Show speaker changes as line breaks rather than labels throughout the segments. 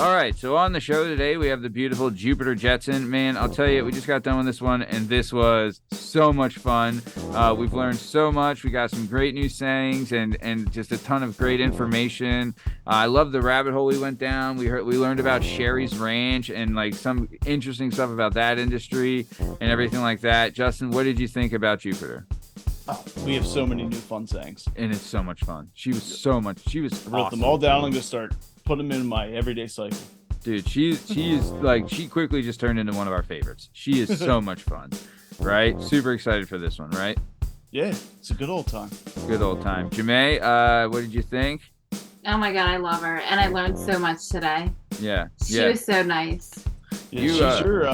All right, so on the show today, we have the beautiful Jupiter Jetson. Man, I'll tell you, we just got done with this one, and this was so much fun. We've learned so much. We got some great new sayings and just a ton of great information. I love the rabbit hole we went down. We learned about Sheri's Ranch and like some interesting stuff about that industry and everything like that. Justin, what did you think about Jupiter?
We have so many new fun sayings.
And it's so much fun. She was
I wrote them all down. I'm going to start putting them in my everyday cycle.
Dude, she quickly just turned into one of our favorites. She is so much fun, right? Super excited for this one, right?
Yeah, it's a good old time.
Good old time. Jamae, what did you think?
Oh my God, I love her. And I learned so much today.
Yeah.
She was so nice.
Yeah, she's your,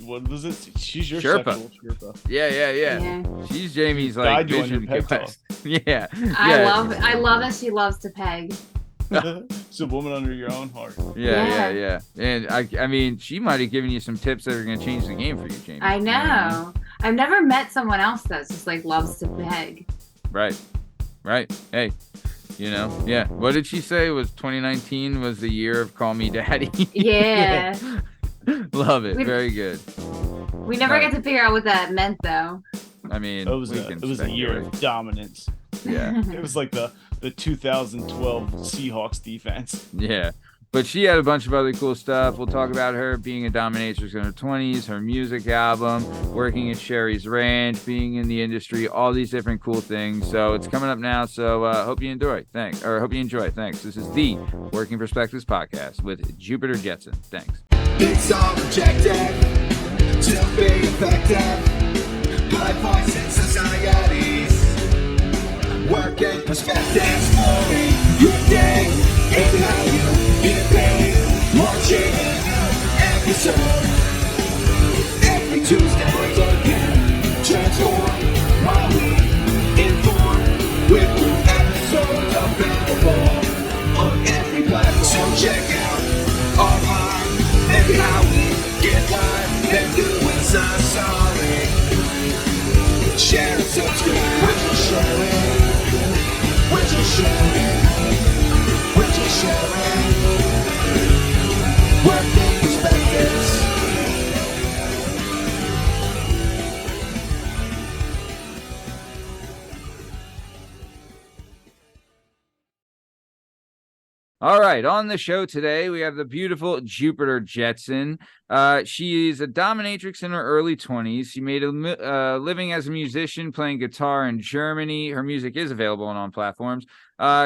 what was it? She's your
Sherpa.
sexual Sherpa.
Yeah. She's Jamie's like
Guide you on
vision
your pep
quest. Yeah.
I love that she loves to peg.
It's a woman under your own heart.
Yeah. And I mean, she might have given you some tips that are going to change the game for you, Jamie.
I know. I've never met someone else that's just like loves to peg.
Right. Hey, yeah. What did she say? Was 2019 was the year of Call Me Daddy?
Yeah.
Love it. Very good.
We never get to figure out what that meant, though.
I mean,
it was a year of dominance.
Yeah.
It was like the 2012 Seahawks defense.
Yeah. But she had a bunch of other cool stuff. We'll talk about her being a dominatrix in her 20s, her music album, working at Sheri's Ranch, being in the industry, all these different cool things. So it's coming up now. So hope you enjoy. Thanks. This is the Working Perspectives podcast with Jupiter Jetson. Thanks.
It's all objective to be effective. High points in societies. Working perspectives, knowing your day and how you get paid. Watching episode every Tuesday. Looking transform while we inform with new episodes available on every platform. So check out online and how we get live and doing so sorry. Share and subscribe. We're just sharing. We're just sharing. We're just sharing. Working perspectives.
All right, on the show today, we have the beautiful Jupiter Jetson. She's a dominatrix in her early 20s. She made a living as a musician playing guitar in Germany. Her music is available on all platforms.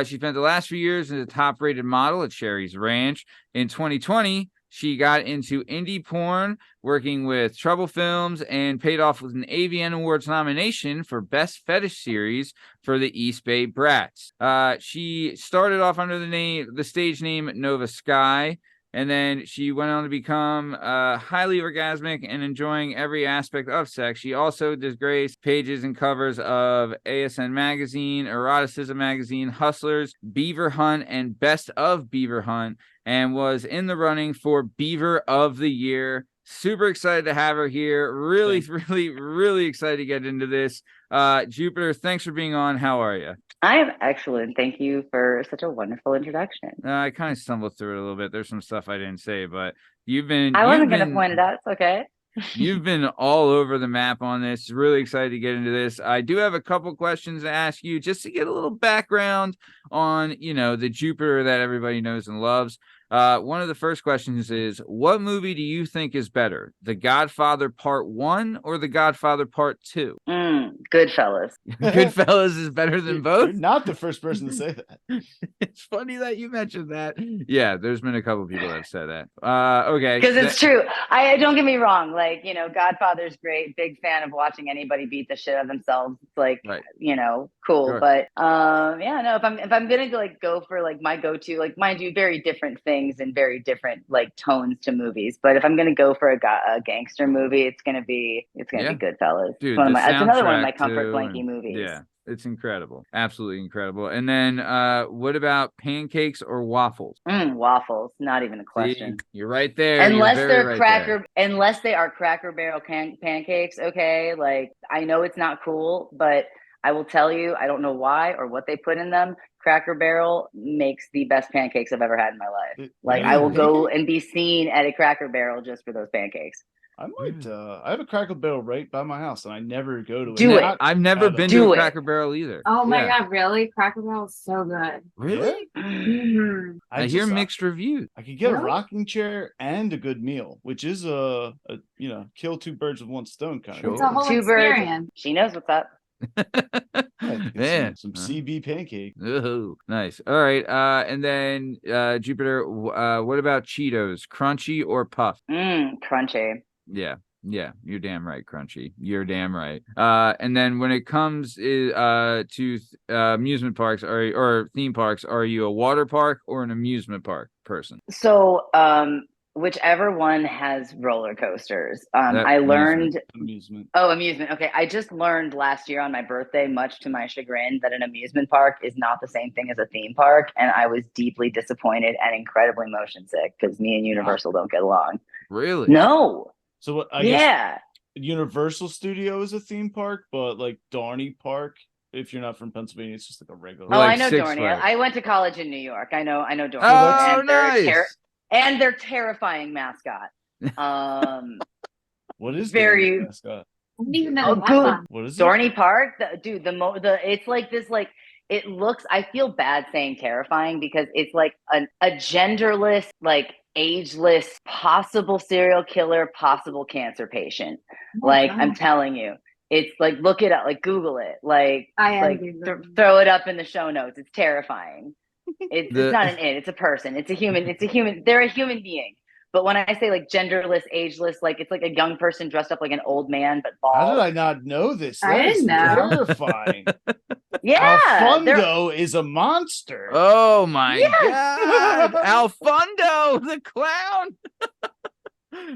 She spent the last few years as a top-rated model at Sheri's Ranch. In 2020, she got into indie porn, working with TROUBLEfilms, and paid off with an AVN Awards nomination for Best Fetish Series for the East Bay Brats. She started off under the stage name Nova Sky, and then she went on to become highly orgasmic and enjoying every aspect of sex. She also disgraced pages and covers of ASN Magazine, Eroticism Magazine, Hustlers, Beaver Hunt, and Best of Beaver Hunt, and was in the running for Beaver of the Year. Super excited to have her here. Really excited to get into this. Jupiter, thanks for being on. How are you?
I am excellent. Thank you for such a wonderful introduction.
I kind of stumbled through it a little bit. There's some stuff I didn't say, but
I wasn't going to point it out. It's okay.
You've been all over the map on this. Really excited to get into this. I do have a couple questions to ask you just to get a little background on, the Jupiter that everybody knows and loves. One of the first questions is, what movie do you think is better, The Godfather Part 1 or The Godfather Part 2?
Goodfellas.
Goodfellas is better than both?
You're not the first person to say that.
It's funny that you mentioned that. Yeah, there's been a couple people that have said that. Okay.
Because it's true. I don't get me wrong. Like, Godfather's great. Big fan of watching anybody beat the shit out of themselves. It's like,
right.
Cool.
Sure.
But if I'm gonna go for like my go-to, like mind you, very different things and very different like tones to movies. But if I'm gonna go for a gangster movie, it's gonna be Goodfellas.
Dude,
it's another one of my comfort blankie movies.
Yeah. It's incredible. Absolutely incredible. And then what about pancakes or waffles?
Waffles. Not even a question.
See, you're right there.
Unless they are Cracker Barrel pancakes. Okay. Like, I know it's not cool, but I will tell you, I don't know why or what they put in them. Cracker Barrel makes the best pancakes I've ever had in my life. Like I will go and be seen at a Cracker Barrel just for those pancakes.
I might. I have a Cracker Barrel right by my house, and I never go to it.
Do it.
I've never been to a Cracker Barrel either.
Oh my god, really? Cracker Barrel is so good.
Really?
Mhm.
I hear mixed reviews.
I could get a rocking chair and a good meal, which is a kill two birds with one stone kind of.
It's a whole
Two birds.
experience.
She knows what's up.
Man,
some CB pancake.
Oh, nice. All right. And then Jupiter, what about Cheetos? Crunchy or puffed?
Crunchy.
Yeah. Yeah, you're damn right, Crunchy. You're damn right. And then when it comes to amusement parks or theme parks, are you a water park or an amusement park person?
So, whichever one has roller coasters. I learned
amusement.
Oh, amusement. Okay, I just learned last year on my birthday, much to my chagrin, that an amusement park is not the same thing as a theme park, and I was deeply disappointed and incredibly motion sick because me and Universal don't get along.
Really?
No.
So what? I guess Universal Studio is a theme park, but like Dorney Park, if you're not from Pennsylvania, it's just like a regular.
Oh,
like
I know
Six
Dorney.
Flags.
I went to college in New York. I know Dorney.
Oh,
and
nice.
and their terrifying mascot.
What is
very
the mascot?
I didn't even know that
good.
one.
What is
Dorney Park? It's like this, like, it looks, I feel bad saying terrifying because it's like a genderless, like ageless, possible serial killer, possible cancer patient.
Oh,
like,
God.
I'm telling you, it's like, look it up, like Google it, like, throw it up in the show notes. It's terrifying. It's not an it, it's a person. It's a human. They're a human being. But when I say like genderless, ageless, like it's like a young person dressed up like an old man, but bald.
How did I not know this?
I didn't know.
Terrifying.
Yeah.
Alfundo is a monster.
Oh my God. Alfundo, the clown.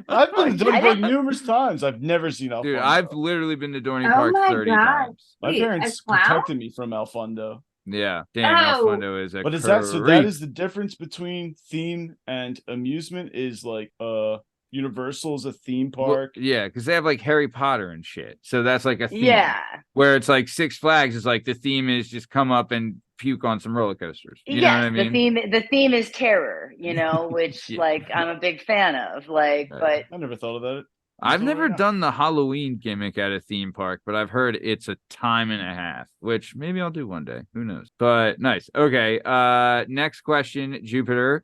I've been to Dorney Park numerous times. I've never seen Alfundo.
Dude, I've literally been to Dorney
Oh
Park
my
30
God.
times.
My
Wait,
parents
a clown?
protected me from Alfundo.
Yeah, damn, Alfundo is a
But is that so? That is the difference between theme and amusement. Is like Universal is a theme park.
Well, yeah, because they have like Harry Potter and shit. So that's like a theme.
Yeah.
Where it's like Six Flags is like the theme is just come up and puke on some roller coasters. You know what I mean?
The theme is terror, which like I'm a big fan of. Like, but
I never thought of that.
I've never done the Halloween gimmick at a theme park, but I've heard it's a time and a half, which maybe I'll do one day. Who knows? But nice. Okay. Next question, Jupiter.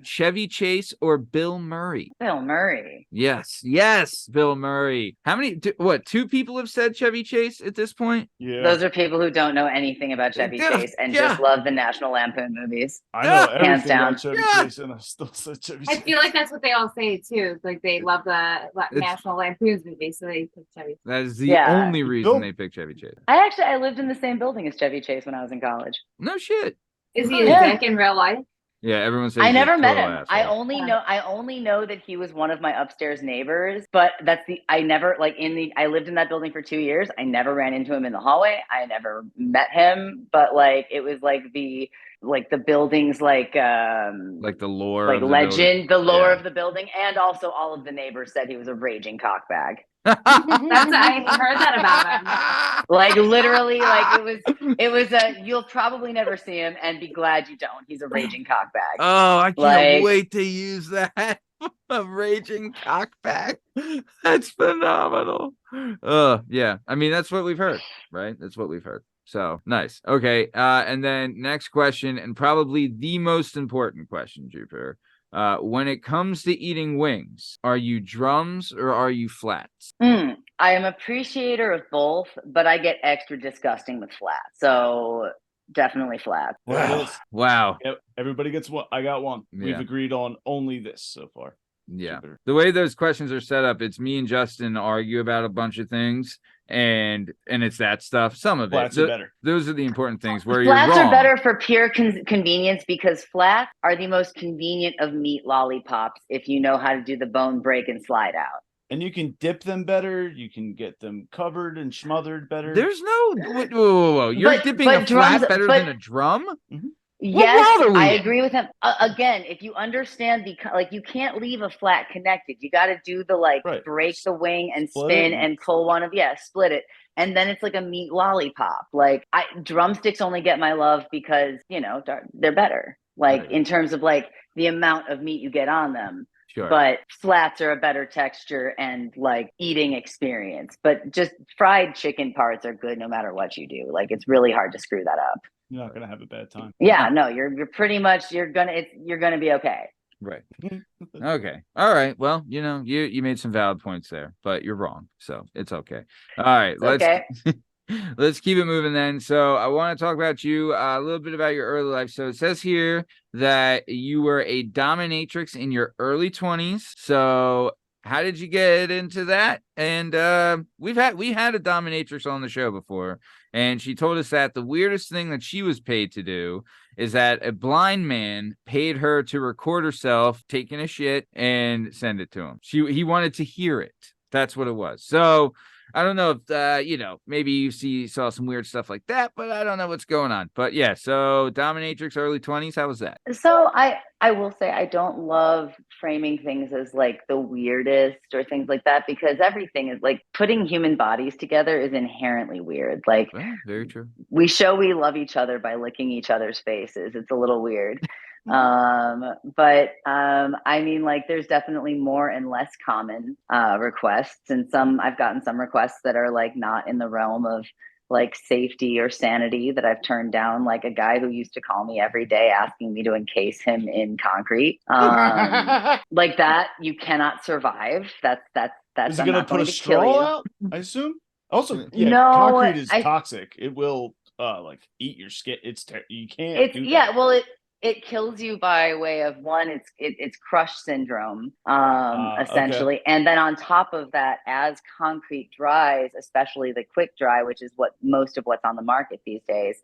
Chevy Chase or Bill Murray?
Bill Murray.
Yes, Bill Murray. How many? Two people have said Chevy Chase at this point?
Yeah.
Those are people who don't know anything about Chevy Chase and just love the National Lampoon movies.
I know
hands
everything
down.
about Chevy Chase, and I still said Chevy
I
Chase.
feel like that's what they all say too. Like they love the National Lampoon's movies, so they pick Chevy.
That is the only reason they pick Chevy Chase.
I lived in the same building as Chevy Chase when I was in college.
No shit.
Is he a dick in real life?
Yeah, everyone says
I
he's
never
a
met
total
him.
asshole.
I only know that he was one of my upstairs neighbors, but I lived in that building for 2 years. I never ran into him in the hallway. I never met him, but like it was like the building's like
the lore,
like
of the
legend,
building.
the lore of the building, and also all of the neighbors said he was a raging cockbag.
I heard that about him.
Like literally, like it was you'll probably never see him and be glad you don't. He's a raging cockbag.
Oh, I can't wait to use that. A raging cockbag. That's phenomenal. Yeah. I mean, that's what we've heard, right? That's what we've heard. So nice. Okay. And then next question, and probably the most important question, Jupiter. When it comes to eating wings, are you drums or are you flats?
I am appreciator of both, but I get extra disgusting with flats. So definitely flats.
Wow.
Yep, everybody gets one. I got one.
Yeah.
We've agreed on only this so far.
Yeah.
Jupiter.
The way those questions are set up, it's me and Justin argue about a bunch of things, and it's that stuff. Some of
Flats
it.
are better.
Those are the important things where
Flats
you're wrong.
are better for pure convenience because flats are the most convenient of meat lollipops if you know how to do the bone break and slide out.
And you can dip them better. You can get them covered and smothered better.
There's no whoa. You're dipping a flat better than a drum?
Mm-hmm.
Yes, I agree with him. Again, if you understand you can't leave a flat connected. You got to do the break the wing and spin and pull one of split it. and then it's like a meat lollipop. Like drumsticks only get my love because, you know, they're better. Like
Right.
in terms of like the amount of meat you get on them.
Sure.
But flats are a better texture and like eating experience. But just fried chicken parts are good no matter what you do. Like it's really hard to screw that up.
You're not gonna have a bad time.
Yeah, no, you're pretty much you're gonna be okay.
Right. Okay. All right. Well, you know, you made some valid points there, but you're wrong. So it's okay. All right.
Okay.
Let's keep it moving then. So I want to talk about you a little bit about your early life. So it says here that you were a dominatrix in your early 20s. So how did you get into that? And we had a dominatrix on the show before, and she told us that the weirdest thing that she was paid to do is that a blind man paid her to record herself taking a shit and send it to him. He wanted to hear it. That's what it was. So I don't know if you know, maybe you saw some weird stuff like that, but I don't know what's going on. But yeah, so dominatrix early 20s, how was that?
So I will say I don't love framing things as like the weirdest or things like that, because everything is like putting human bodies together is inherently weird. Like
Well, very true.
we show we love each other by licking each other's faces. It's a little weird. But I mean, like there's definitely more and less common requests, and I've gotten some requests that are like not in the realm of like safety or sanity that I've turned down, like a guy who used to call me every day asking me to encase him in concrete. Like that you cannot survive. That's
Is it
I'm
gonna
not
put
going
a
to kill
straw
you.
out? I assume. Also, yeah,
No,
concrete is toxic. It will like eat your skin. You can't. Do that.
Well, it kills you by way of one, it's crush syndrome, essentially. Okay. And then on top of that, as concrete dries, especially the quick dry, which is what most of what's on the market these days,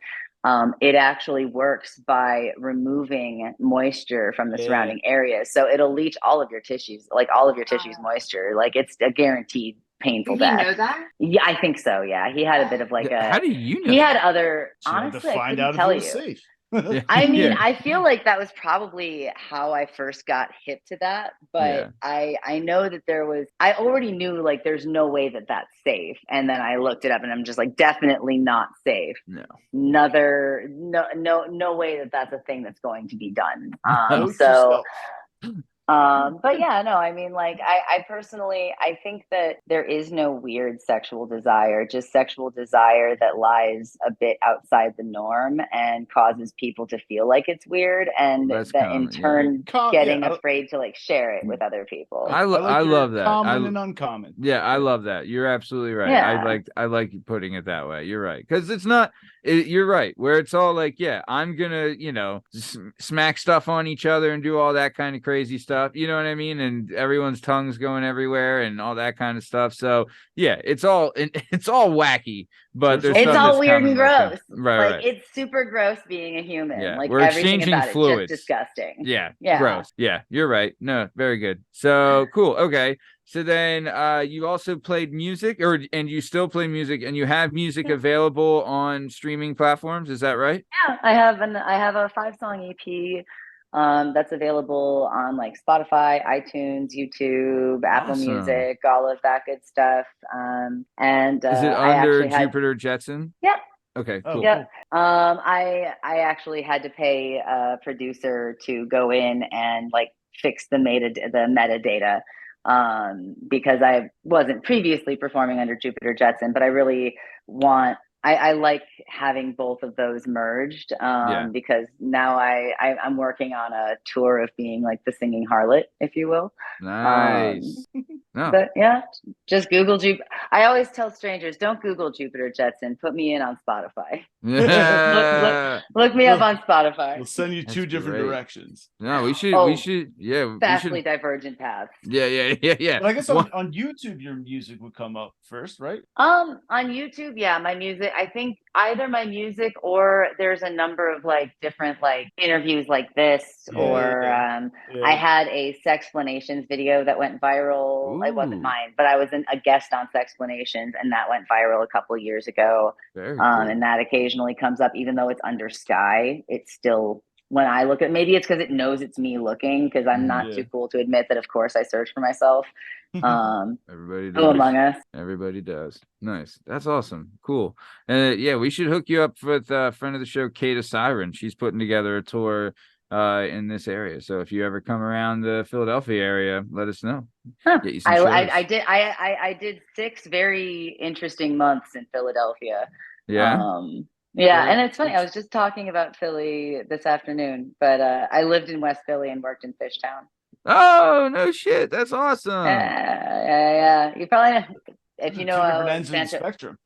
it actually works by removing moisture from the surrounding areas. So it'll leach all of your tissues, like all of your tissues moisture. Like it's a guaranteed painful death.
Did he know that?
Yeah, I think so. Yeah, he had a bit of like
How do you know?
He had other.
So
honestly,
to find
I
out
couldn't tell
if it was
you.
safe.
I mean, I feel like that was probably how I first got hip to that. But I know that I already knew like there's no way that that's safe. And then I looked it up and I'm just like, definitely not safe.
No.
No way that that's a thing that's going to be done. But yeah, no, I mean, like, I personally, I think that there is no weird sexual desire, just sexual desire that lies a bit outside the norm and causes people to feel like it's weird, and that in turn getting afraid to like share it with other people.
I love that.
Common and uncommon.
Yeah, I love that. You're absolutely right.
Yeah.
I like putting it that way. You're right, because it's not. You're right. Where it's all like, yeah, I'm gonna, you know, smack stuff on each other and do all that kind of crazy stuff. You know what I mean? And everyone's tongues going everywhere and all that kind of stuff. So yeah, it's all wacky, but
it's all weird and gross.
Right,
like it's super gross being a human.
Yeah,
like
we're
everything
exchanging
about
fluids.
It's just disgusting.
Yeah,
yeah,
gross. Yeah, you're right. No, very good. So cool. Okay. So then you also played music, and you still play music, and you have music available on streaming platforms. Is that right?
Yeah, I have a 5-song EP that's available on like Spotify, iTunes, YouTube, Apple Music, all of that good stuff. And
is it under Jupiter Jetson?
Yeah.
Okay, cool.
Yeah. I actually had to pay a producer to go in and like fix the metadata. Because I wasn't previously performing under Jupiter Jetson, but I really I like having both of those merged because now I'm working on a tour of being like the singing harlot, if you will.
Nice.
But yeah, just Google Jupiter. I always tell strangers, don't Google Jupiter Jetson. Put me in on Spotify. look me up on Spotify.
We'll send you two different directions.
No, we should. Yeah,
vastly divergent paths.
Yeah.
But I guess on YouTube, your music would come up first, right?
On YouTube, yeah, my music. I think either my music or there's a number of like different like interviews like this, I had a Sexplanations video that went viral.
Ooh.
It wasn't mine, but I was a guest on Sexplanations, and that went viral a couple of years ago.
Very cool.
And that occasionally comes up, even though it's under Sky, it's still when I look at, maybe it's because it knows it's me looking, because I'm not too cool to admit that of course I search for myself.
Everybody
Who
does.
among us?
Everybody does. Nice. That's awesome. Cool. Yeah, we should hook you up with a friend of the show, Kata Siren. She's putting together a tour in this area. So if you ever come around the Philadelphia area, let us know. Get you some shows.
I did 6 very interesting months in Philadelphia.
Yeah.
Yeah, and it's funny. I was just talking about Philly this afternoon, but I lived in West Philly and worked in Fishtown.
Oh, no shit. That's awesome.
Yeah. You probably know, if you know
different ends of the spectrum.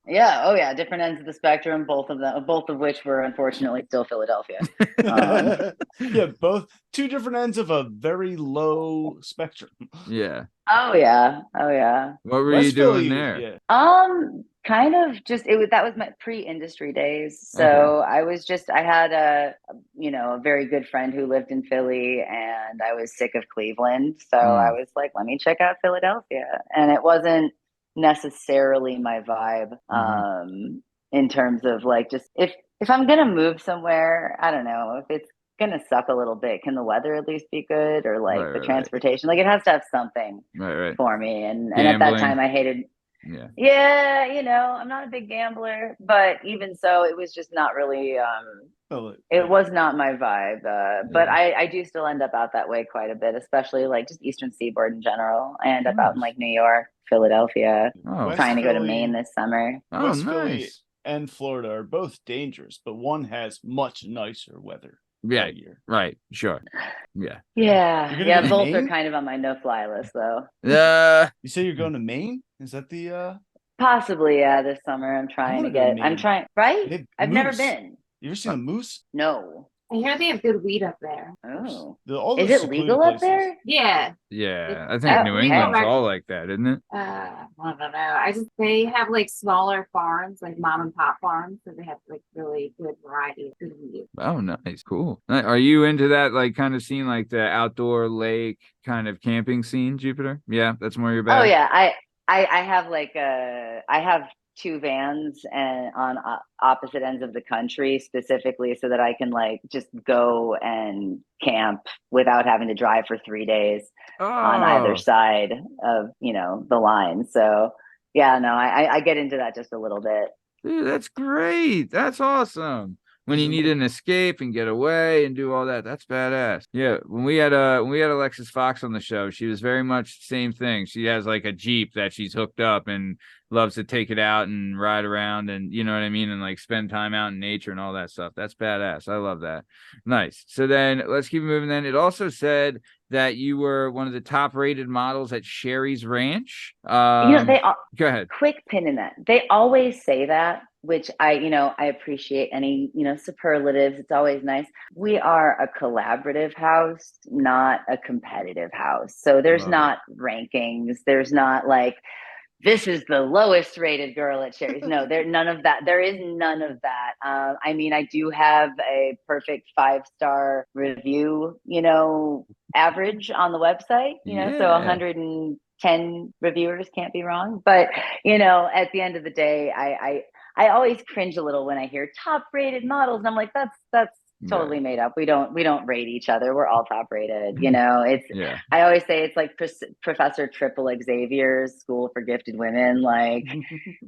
Yeah. Oh, yeah. Different ends of the spectrum. Both of which were unfortunately still Philadelphia.
Yeah, both 2 different ends of a very low spectrum.
Yeah.
Oh yeah.
What were you doing there?
Yeah.
Kind of just that was my pre-industry days. So okay. I had a very good friend who lived in Philly, and I was sick of Cleveland. So I was like, let me check out Philadelphia. And it wasn't necessarily my vibe, in terms of like, just if I'm gonna move somewhere, I don't know, if it's gonna suck a little bit, can the weather at least be good, or like the transportation, like it has to have something for me. And at that time I hated I'm not a big gambler, but even so, it was just not really it was not my vibe. But I do still end up out that way quite a bit, especially like just Eastern Seaboard in general. I end up out in like New York, Philadelphia, trying to go to Maine this summer.
West Philly and Florida are both dangerous, but one has much nicer weather.
Yeah, right. Sure. Yeah.
Both are kind of on my no-fly list, though.
You say you're going to Maine? Is that the
Possibly, this summer. I'm trying to get. I'm trying. Right? I've never been.
You ever seen a moose?
No.
I hear they have good weed up there.
Oh.
Is
it legal up there?
Yeah.
Yeah. I think New England's all like that, isn't it?
I don't know. They have like smaller farms, like mom and pop farms, so they have like really good variety of good weed.
Oh, nice. Cool. Are you into that like kind of scene, like the outdoor lake kind of camping scene, Jupiter? Yeah, that's more your bag.
Oh yeah. I have like I have 2 vans and on opposite ends of the country, specifically so that I can like just go and camp without having to drive for 3 days on either side of the line. So yeah, no, I get into that just a little bit.
Dude, that's great. That's awesome. When you need an escape and get away and do all that, that's badass. Yeah, when we had Alexis Fox on the show, she was very much the same thing. She has like a Jeep that she's hooked up and loves to take it out and ride around, and you know what I mean, and like spend time out in nature and all that stuff. That's badass. I love that. Nice. So then let's keep moving. Then it also said that you were one of the top rated models at Sheri's Ranch.
They
go ahead.
Quick pin in that. They always say that, which I appreciate any, superlatives. It's always nice. We are a collaborative house, not a competitive house. So there's not rankings. There's not like, this is the lowest rated girl at Sheri's. No, none of that. There is none of that. I mean, I do have a perfect 5-star review, average on the website, so 110 reviewers can't be wrong. But, at the end of the day, I always cringe a little when I hear top rated models. And I'm like, that's totally made up. We don't rate each other. We're all top rated. I always say it's like Professor Triple Xavier's School for Gifted Women. Like,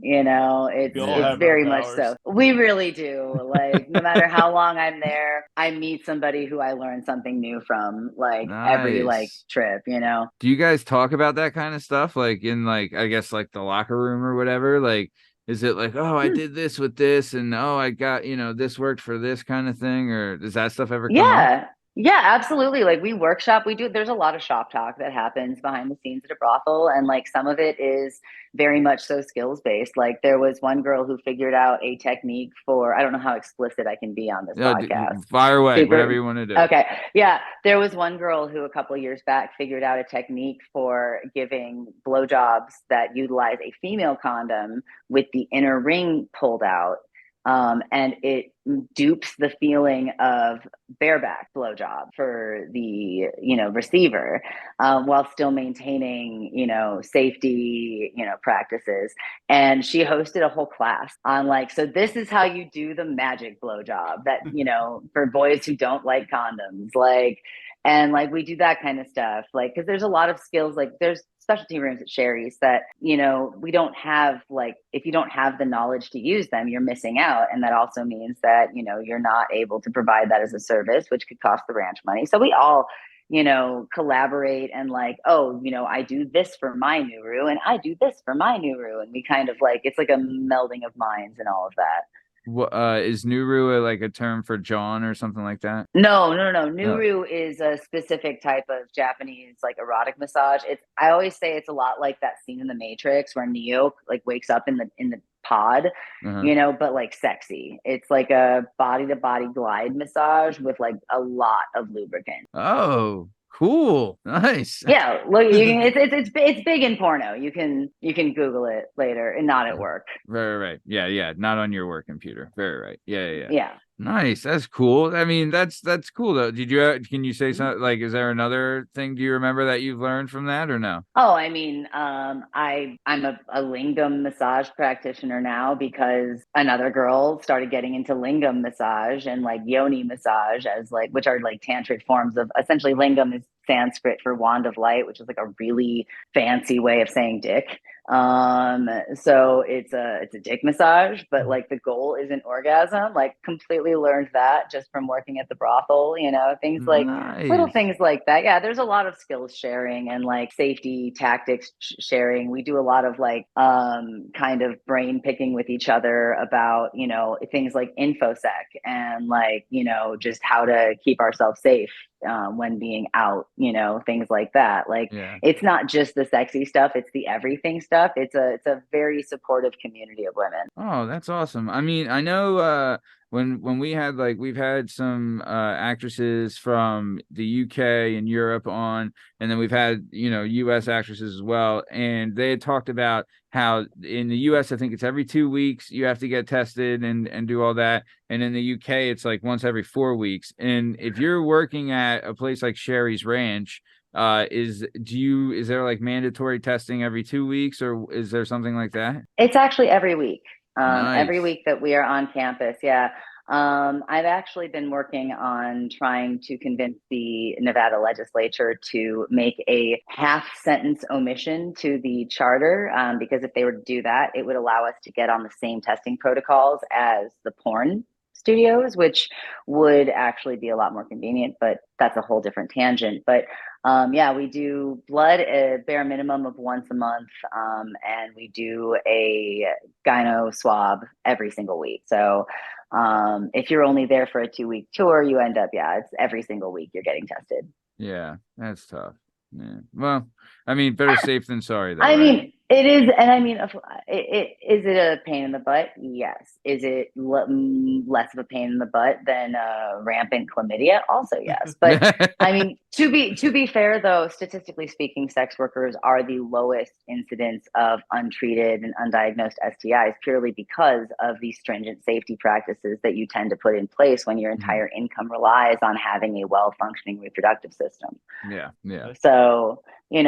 it's very much so. We really do. Like, no matter how long I'm there, I meet somebody who I learn something new from, like every like trip,
Do you guys talk about that kind of stuff? Like in like, I guess like the locker room or whatever? Like, is it like, oh, I did this with this, and oh, I got, this worked for this kind of thing, or does that stuff ever come up?
Yeah, absolutely. Like we workshop, there's a lot of shop talk that happens behind the scenes at a brothel. And like some of it is very much so skills based. Like there was one girl who figured out a technique for, I don't know how explicit I can be on this podcast.
Fire away, whatever you want to do.
Okay. Yeah. There was one girl who a couple of years back figured out a technique for giving blowjobs that utilize a female condom with the inner ring pulled out. and it dupes the feeling of bareback blowjob for the receiver, while still maintaining safety practices. And she hosted a whole class on like, so this is how you do the magic blowjob that for boys who don't like condoms, like. And like we do that kind of stuff, like, because there's a lot of skills, like there's specialty rooms at Sherry's that we don't have, like, if you don't have the knowledge to use them, you're missing out. And that also means that you're not able to provide that as a service, which could cost the ranch money. So we all collaborate and like, oh, I do this for my Nuru and I do this for my Nuru, and we kind of like, it's like a melding of minds and all of that.
Is Nuru like a term for John or something like that?
No. Nuru is a specific type of Japanese like erotic massage. I always say it's a lot like that scene in The Matrix where Neo like wakes up in the pod, but like sexy. It's like a body to body glide massage with like a lot of lubricant.
Oh, cool. Nice.
Yeah, look, it's big in porno. You can Google it later and not at work.
Right. Yeah. Not on your work computer. Very right. Yeah.
Yeah.
Nice. That's cool. I mean, that's cool though. Can you say something like, is there another thing do you remember that you've learned from that or no?
Oh, I mean, I'm a lingam massage practitioner now because another girl started getting into lingam massage and like yoni massage as like, which are like tantric forms of, essentially lingam is Sanskrit for wand of light, which is like a really fancy way of saying dick. So it's a dick massage, but like the goal isn't orgasm. Like completely learned that just from working at the brothel, things like little things like that. Yeah, there's a lot of skills sharing and like safety tactics sharing. We do a lot of like kind of brain picking with each other about things like infosec and like just how to keep ourselves safe when being out, things like that. Like It's not just the sexy stuff, it's the everything stuff. It's a very supportive community of women.
Oh, that's awesome. I mean, I know when we've had some actresses from the UK and Europe on, and then we've had US actresses as well, and they had talked about how in the US I think it's every 2 weeks you have to get tested and do all that, and in the UK it's like once every 4 weeks. And if you're working at a place like Sherry's Ranch, is there like mandatory testing every 2 weeks, or is there something like that?
It's actually every week.
Nice.
Every week that we are on campus. Yeah. I've actually been working on trying to convince the Nevada legislature to make a half sentence omission to the charter, because if they were to do that, it would allow us to get on the same testing protocols as the porn studios, which would actually be a lot more convenient, but that's a whole different tangent. But we do blood a bare minimum of once a month, and we do a gyno swab every single week. So if you're only there for a 2-week tour, you end up, it's every single week you're getting tested.
Yeah, that's tough. Yeah. Well, I mean, better safe than sorry, though.
I mean, it is, and I mean, is it a pain in the butt? Yes. Is it less of a pain in the butt than rampant chlamydia? Also, yes. But I mean, to be fair, though, statistically speaking, sex workers are the lowest incidence of untreated and undiagnosed STIs, purely because of the stringent safety practices that you tend to put in place when your entire income relies on having a well-functioning reproductive system.
Yeah.
So, we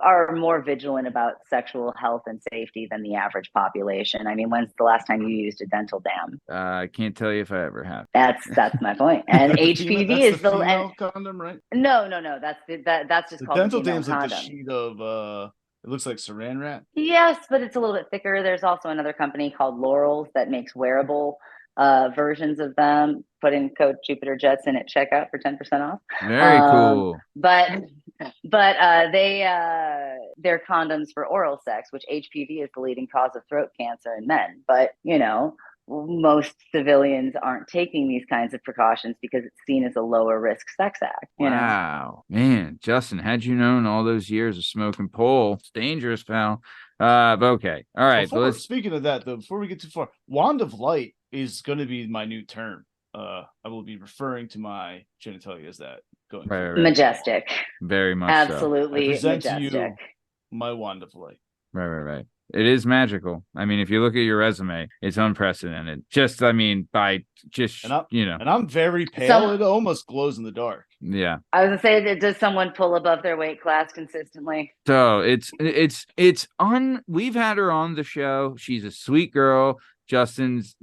are more vigilant about sexual health and safety than the average population. I mean, when's the last time you used a dental dam?
I can't tell you if I ever have.
That's my point. And HPV is the
female condom, right?
No. That's just
the
called
dental
a female
dam's like
condom.
the sheet of it looks like saran wrap.
Yes, but it's a little bit thicker. There's also another company called Laurel's that makes wearable versions of them. Put in code Jupiter Jetson at checkout for 10% off.
Very cool.
But they're condoms for oral sex, which HPV is the leading cause of throat cancer in men. But most civilians aren't taking these kinds of precautions because it's seen as a lower risk sex act.
Wow, man, Justin, had you known all those years of smoking pole, it's dangerous, pal. But okay, all right.
Speaking of that, though, before we get too far, wand of light is going to be my new term. I will be referring to my genitalia as that going forward.
Majestic.
Very much
absolutely
so. I present
majestic.
to you my wand of light.
Right. It is magical. I mean, if you look at your resume, it's unprecedented. Just, I mean, by just,
and I'm very pale.
So-
it almost glows in the dark.
yeah.
I was gonna say that does someone pull above their weight class consistently?
So we've had her on the show. She's a sweet girl. Justin's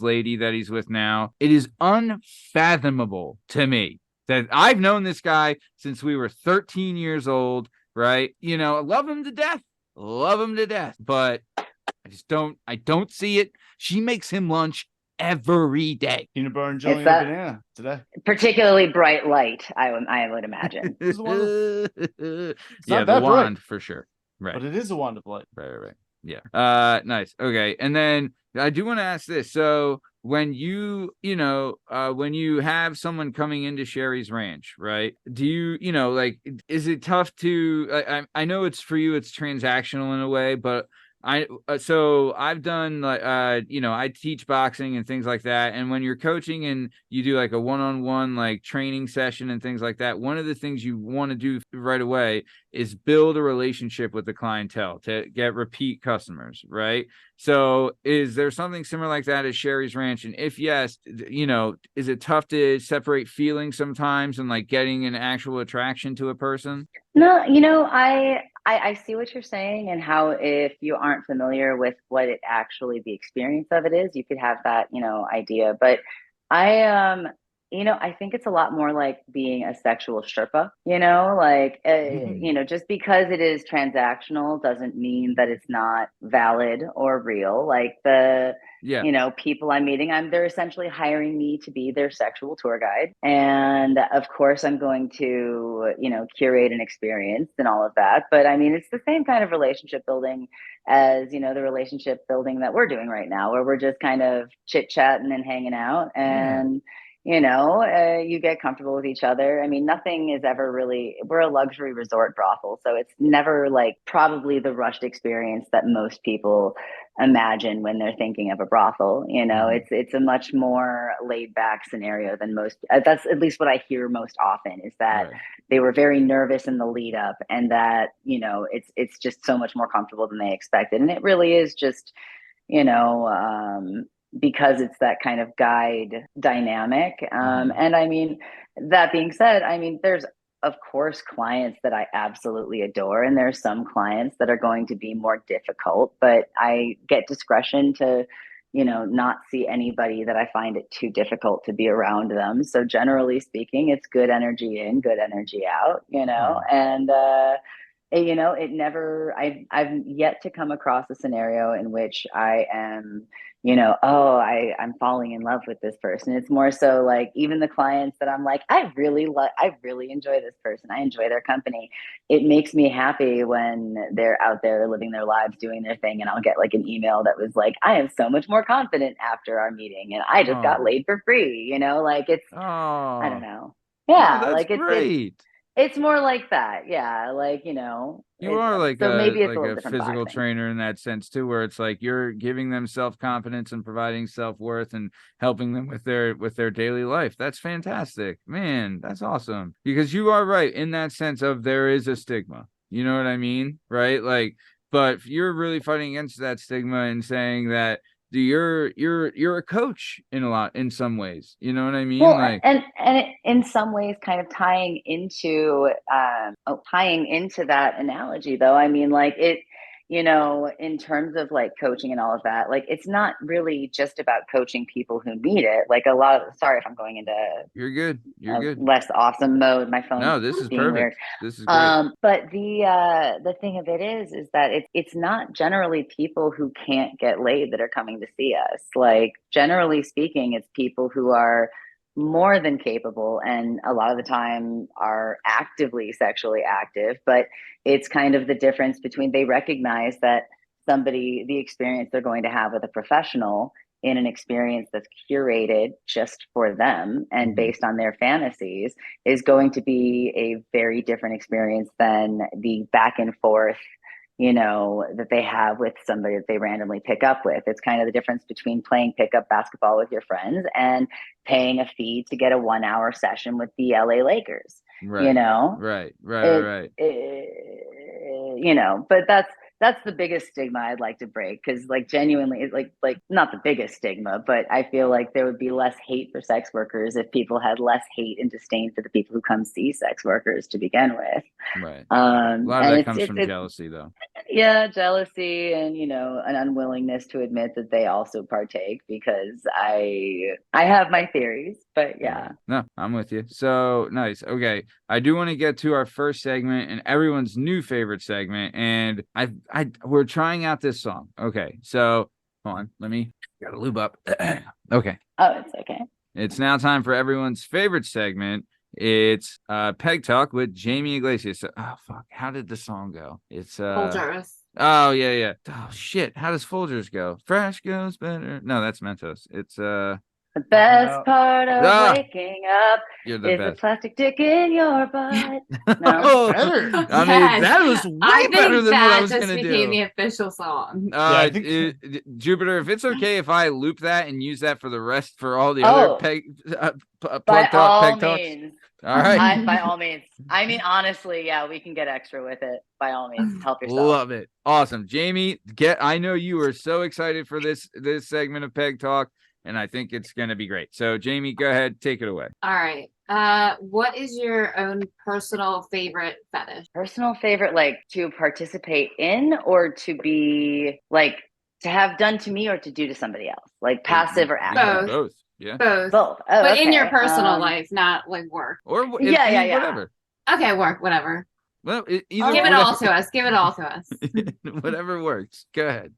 lady that he's with now. It is unfathomable to me that I've known this guy since we were 13 years old, right? You know, I love him to death. But I don't see it. She makes him lunch every day.
Peanut butter and jelly and
that-
banana today.
Particularly bright light, I would imagine.
It's
Yeah,
not
the
that bright.
wand for sure. Right.
But it is a wand of light.
Right. Yeah. Nice. Okay. And then I do want to ask this. So when you have someone coming into Sherri's ranch, right? Do you like, is it tough to, I know it's for you, it's transactional in a way, but so I've done like, I teach boxing and things like that. And when you're coaching and you do like a one-on-one like training session and things like that, one of the things you want to do right away is build a relationship with the clientele to get repeat customers, right? So is there something similar like that at Sherri's Ranch? And if yes, is it tough to separate feelings sometimes and like getting an actual attraction to a person?
No, I see what you're saying, and how if you aren't familiar with what it actually the experience of it is, you could have that, idea. But I think it's a lot more like being a sexual Sherpa, just because it is transactional doesn't mean that it's not valid or real. Like people I'm meeting, they're essentially hiring me to be their sexual tour guide. And of course I'm going to, curate an experience and all of that. But I mean, it's the same kind of relationship building as, the relationship building that we're doing right now, where we're just kind of chit chatting and hanging out and, you get comfortable with each other. I mean, nothing is ever really, we're a luxury resort brothel. So it's never like probably the rushed experience that most people imagine when they're thinking of a brothel. It's a much more laid back scenario than most. That's at least what I hear most often, is that they were very nervous in the lead up, and that, it's just so much more comfortable than they expected. And it really is just, because it's that kind of guide dynamic. And I mean, that being said, I mean, there's of course clients that I absolutely adore, and there's some clients that are going to be more difficult, but I get discretion to, not see anybody that I find it too difficult to be around them. So generally speaking, it's good energy in, good energy out, and it never, I've yet to come across a scenario in which I am, I'm falling in love with this person. It's more so like, even the clients that I'm like, I really enjoy this person. I enjoy their company. It makes me happy when they're out there living their lives, doing their thing. And I'll get like an email that was like, I am so much more confident after our meeting, and I just got laid for free, it's, I don't know. Yeah.
That's
like it's
great.
It's more like that. Yeah. Like,
you are like
so maybe it's
like
a
a physical
boxing.
trainer in that sense too, where it's like you're giving them self-confidence and providing self-worth and helping them with their daily life. That's fantastic, man. That's awesome, because you are right in that sense of there is a stigma. You know what I mean? Right? Like, but you're really fighting against that stigma and saying that you're a coach in some ways. You know what I mean?
Well,
like,
and in some ways kind of tying into that analogy, though. I mean, like it, in terms of like coaching and all of that, like it's not really just about coaching people who need it. Like sorry if I'm going into
you're good.
less awesome mode. My phone.
No, this is
being
perfect.
Weird.
This is great.
But the thing of it is that it's not generally people who can't get laid that are coming to see us. Like, generally speaking, it's people who are more than capable, and a lot of the time are actively sexually active. But it's kind of the difference between, they recognize that the experience they're going to have with a professional in an experience that's curated just for them and based on their fantasies is going to be a very different experience than the back and forth, that they have with somebody that they randomly pick up with. It's kind of the difference between playing pickup basketball with your friends and paying a fee to get a 1 hour session with the LA Lakers.
Right. Right.
But that's the biggest stigma I'd like to break, because like genuinely it's like not the biggest stigma, but I feel like there would be less hate for sex workers if people had less hate and disdain for the people who come see sex workers to begin with.
Right. A lot of that comes from jealousy, though.
Yeah, jealousy and, you know, an unwillingness to admit that they also partake, because I have my theories, but yeah.
No, I'm with you. So nice. Okay. I do want to get to our first segment and everyone's new favorite segment. And we're trying out this song. Okay. So hold on. Let me gotta lube up. Okay.
Oh, it's okay.
It's now time for everyone's favorite segment. It's Peg Talk with Jamie Iglesias. Oh fuck. How did the song go? It's
Folgers.
Oh yeah. Oh shit. How does Folgers go? Fresh goes better. No, that's Mentos. It's
The best part of waking up
is
a plastic dick in your butt. No.
Oh,
Better.
I mean, that was way better than what I was
going
to
to
do.
became the official song.
I think
Jupiter, if it's okay if I loop that and use that for all the
Oh.
other peg
By all
peg talks.
means.
All right.
By all means. I mean, honestly, yeah, we can get extra with it. By all means, help yourself.
Love it. Awesome. Jamie, I know you are so excited for this segment of Peg Talk, and I think it's going to be great. So, Jamie, go ahead, take it away.
All right. What is your own personal favorite fetish?
Personal favorite, like to participate in, or to be like to have done to me, or to do to somebody else, like passive or
You can
active.
do both. Yeah.
Both.
Both. Oh,
But in
okay.
your personal life, not like work.
Or
Yeah.
whatever.
Okay, work, whatever.
Well,
Give it all to us. Give it all to us.
Whatever works. Go ahead.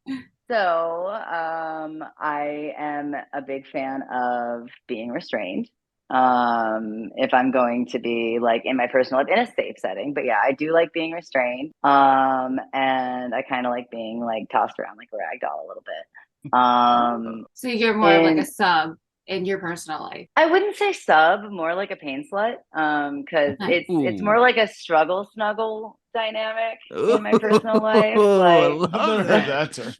So, I am a big fan of being restrained. If I'm going to be like in my personal life in a safe setting, but yeah, I do like being restrained. And I kind of like being like tossed around like a rag doll a little bit.
So you're more of like a sub in your personal life.
I wouldn't say sub, more like a pain slut. Because it's more like a struggle snuggle dynamic in my personal life. Like,
I've never heard that term.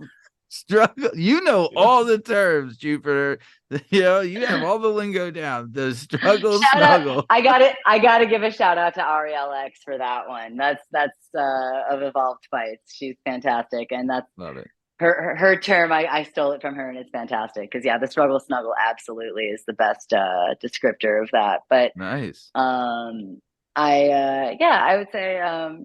Struggle. You know all the terms, Jupiter. You know, you have all the lingo down. The struggle snuggle.
I got to give a shout out to Ariella for that one. That's of Evolved Fights. She's fantastic, and that's
Love it.
Her term. I stole it from her, and it's fantastic. Because yeah, the struggle snuggle absolutely is the best descriptor of that. But
Nice.
I would say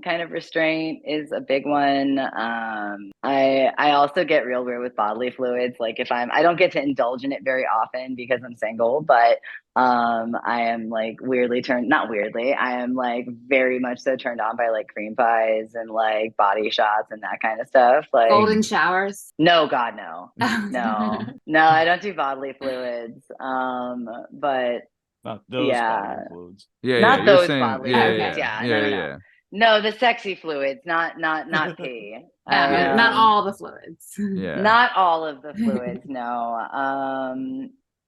kind of restraint is a big one. I also get real weird with bodily fluids. Like if I don't get to indulge in it very often because I'm single, but I am like I am like very much so turned on by like cream pies and like body shots and that kind of stuff. Like
Golden showers.
no, God, no. No, I don't do bodily fluids. But
Not those bodily fluids.
Yeah,
not
you're
those
saying,
bodily fluids. No. No, the sexy fluids, not pee.
Not all the fluids.
Yeah.
Not all of the fluids. No.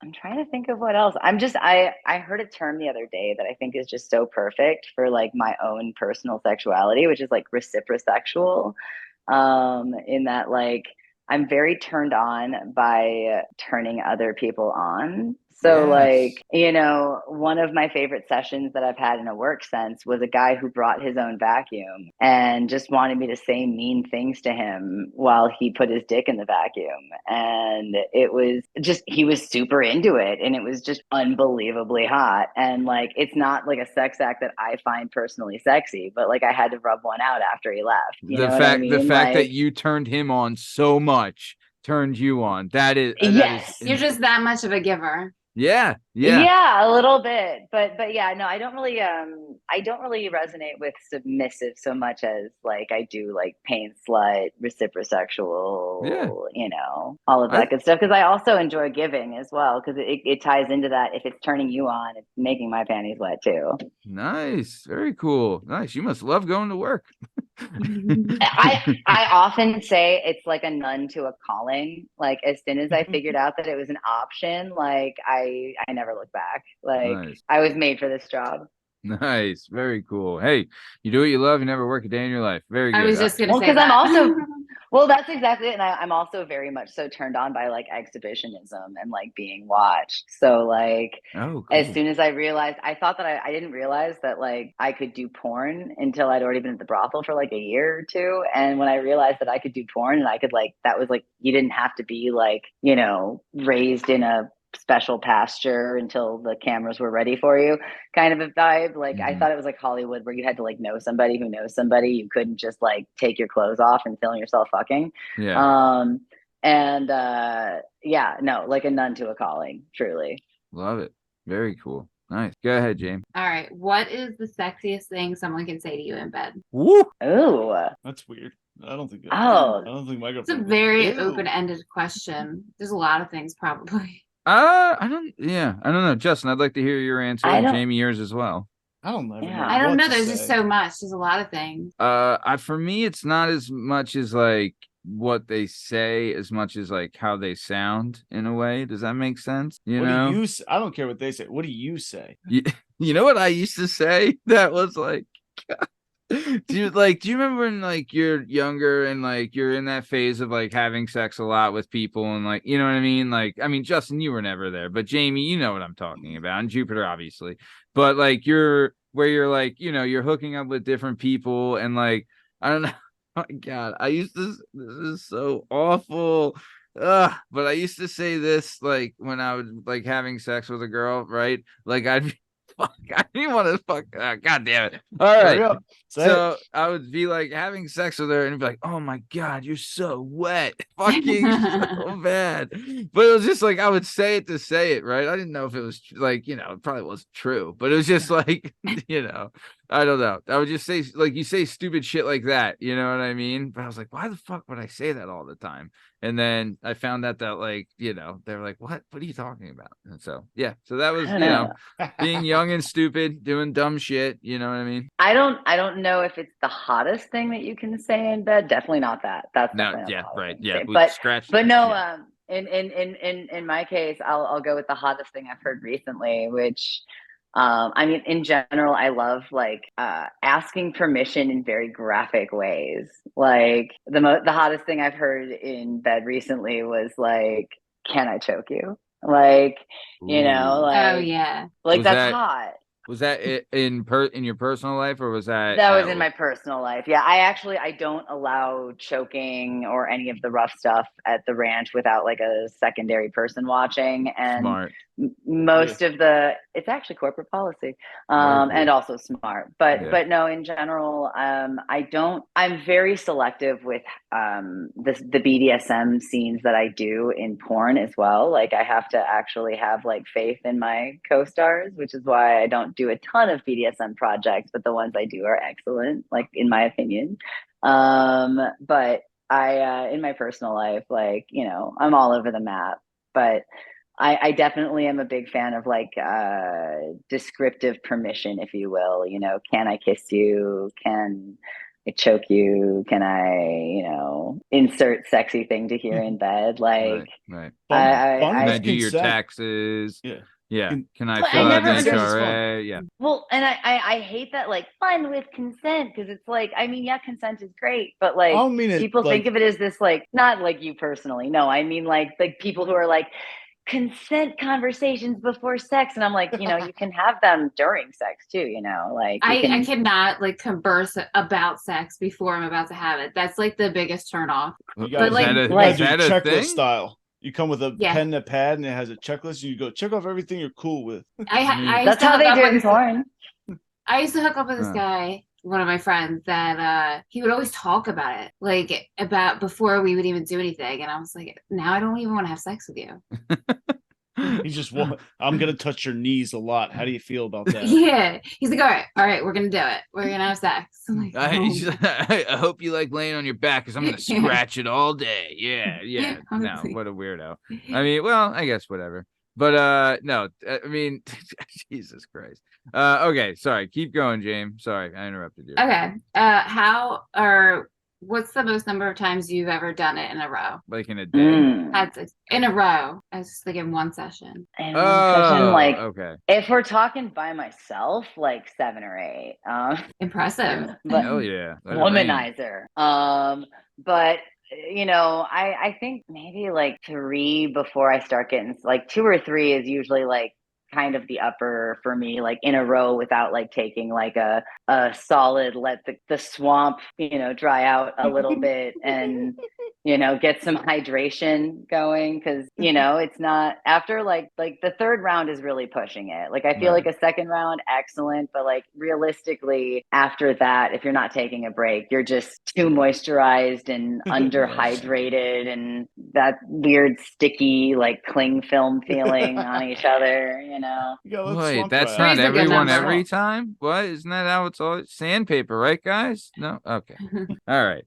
I'm trying to think of what else. I heard a term the other day that I think is just so perfect for like my own personal sexuality, which is like reciprosexual. In that like I'm very turned on by turning other people on. So
Yes.
like, you know, one of my favorite sessions that I've had in a work sense was a guy who brought his own vacuum and just wanted me to say mean things to him while he put his dick in the vacuum. And it was just, he was super into it, and it was just unbelievably hot. And like, it's not like a sex act that I find personally sexy, but like I had to rub one out after he left. You know what I mean?
The fact
like,
that you turned him on so much turned you on. That is
yes.
You're just that much of a giver.
Yeah,
a little bit, but yeah, no, I don't really resonate with submissive so much as like I do like pain slut, reciprosexual, you know, all of that good stuff. Because I also enjoy giving as well, because it ties into that. If it's turning you on, it's making my panties wet too.
Nice, very cool. Nice. You must love going to work.
I often say it's like a nun to a calling. Like as soon as I figured out that it was an option, like I never looked back. Like
Nice.
I was made for this job.
Nice, very cool. Hey, you do what you love, you never work a day in your life. Very good.
I was just gonna say
Because
that.
Well, that's exactly it. And I'm also very much so turned on by like exhibitionism and like being watched. So like
Oh,
as
cool.
soon as I realized, I thought that I didn't realize that like I could do porn until I'd already been at the brothel for like a year or two. And when I realized that I could do porn and I could like, that was like, you didn't have to be like, you know, raised in a special pasture until the cameras were ready for you kind of a vibe. Like I
Mhm.
thought it was like Hollywood where you had to like know somebody who knows somebody. You couldn't just like take your clothes off and film yourself fucking.
Yeah.
And yeah, no, like a nun to a calling, truly.
Love it. Very cool. Nice. Go ahead, James.
All right. What is the sexiest thing someone can say to you in bed?
Woo.
Ooh.
That's weird. I don't think.
Oh.
I don't think my
It's a
girlfriend.
very
Ew.
open-ended question. There's a lot of things probably.
I don't know. Justin, I'd like to hear your answer,
I
and
don't-
Jamie yours as well.
I don't ever
Yeah.
know.
I don't
what
know.
to
There's just
say.
so much. There's a lot of things.
For me, it's not as much as like what they say as much as like how they sound in a way. Does that make sense? You
What
know?
do you? I don't care what they say. What do you say?
You know what I used to say? That was like, do you remember when like you're younger and like you're in that phase of like having sex a lot with people and like, you know what I mean? Like, I mean, Justin, you were never there, but Jamie, you know what I'm talking about, and Jupiter, obviously. But like you're like, you know, you're hooking up with different people and like, I don't know. Oh my God, this is so awful. But I used to say this like when I was like having sex with a girl, right? Like fuck, I didn't want to fuck. God damn it. All
Hurry
right.
up. Say
So
it.
I would be like having sex with her and be like, oh my God, you're so wet. Fucking so bad. But it was just like, I would say it to say it, right? I didn't know if it was like, you know, it probably wasn't true, but it was just like, you know, I don't know. I would just say, like, you say stupid shit like that. You know what I mean? But I was like, why the fuck would I say that all the time? And then I found out that, like, you know, they were like, what are you talking about? And so, yeah. So that was,
I
you
don't
know,
know.
being young and stupid, doing dumb shit. You know what I mean?
I don't know if it's the hottest thing that you can say in bed. Definitely not that. That's
No,
definitely not
yeah,
the hottest
right.
thing to
Yeah.
say.
We
But
scratched.
no,
Yeah.
in my case, I'll go with the hottest thing I've heard recently, which I mean, in general, I love like asking permission in very graphic ways. Like the hottest thing I've heard in bed recently was like, "Can I choke you?" Like, you know,
Ooh.
like
Oh yeah.
like
Was
that's
that-
hot.
Was that in your personal life, or was that
That was in my personal life. Yeah, I don't allow choking or any of the rough stuff at the ranch without like a secondary person watching. And
smart?
most of it's actually corporate policy,
Very
and
cool.
also smart. But
Yeah.
no, in general, I'm very selective with the BDSM scenes that I do in porn as well. Like I have to actually have like faith in my co-stars, which is why I don't do a ton of BDSM projects, but the ones I do are excellent, like in my opinion. But I in my personal life, like, you know, I'm all over the map, but I definitely am a big fan of like descriptive permission, if you will. You know, can I kiss you? Can I choke you? Can I, you know, insert sexy thing to hear in bed? Like,
Right.
Fun
Can I
with
do your
consent.
taxes?
Yeah.
Yeah. Can I
But
fill
I
out
never
an
understood-
HRA? Yeah.
well, and I hate that like fun with consent, because it's like, I mean, yeah, consent is great, but like
I don't mean it.
people
like,
think of it as this, like, not like you personally. No, I mean like people who are like consent conversations before sex, and I'm like, you know, you can have them during sex too, you know, like you
I cannot like converse about sex before I'm about to have it. That's like the biggest turn off.
You
But,
guys,
like-
you
like-
guys do
is that a
checklist
thing?
style. You come with a
Yeah.
pen and a pad, and it has a checklist. You go check off everything you're cool with.
I
that's how they do it in porn.
I used to hook up with this
Huh.
guy, one of my friends, that he would always talk about it, like about before we would even do anything. And I was like, now I don't even want to have sex with you.
He's just, I'm gonna touch your knees a lot. How do you feel about that?
Yeah. He's like, all right, we're gonna do it. We're gonna have sex. I'm like,
I hope you like laying on your back because I'm gonna
Yeah.
scratch it all day. Yeah. No,
Honestly.
what a weirdo. I mean, well, I guess whatever. But no, I mean, Jesus Christ. Okay, sorry. Keep going, James. Sorry, I interrupted you.
Okay. What's the most number of times you've ever done it in a row?
Like in a day.
Had sex in a row. I was just like in one session.
And one session, like,
okay.
if we're talking by myself, like 7 or 8.
Impressive.
But
Hell yeah. Let it rain.
womanizer. But you know, I think maybe like 3 before I start getting like 2 or 3 is usually like kind of the upper for me, like in a row without like taking like a solid, let the swamp, you know, dry out a little bit and, you know, get some hydration going. Cause, you know, it's not after like the third round is really pushing it. Like, I feel
Right.
like a second round, excellent. But like realistically, after that, if you're not taking a break, you're just too moisturized and underhydrated and that weird sticky like cling film feeling on each other, you know.
Yeah, let's
Wait,
swamp
that's
dry.
not
Three's a good
everyone
number.
every time? What? Isn't that how it's always sandpaper, right, guys? No? Okay. All right.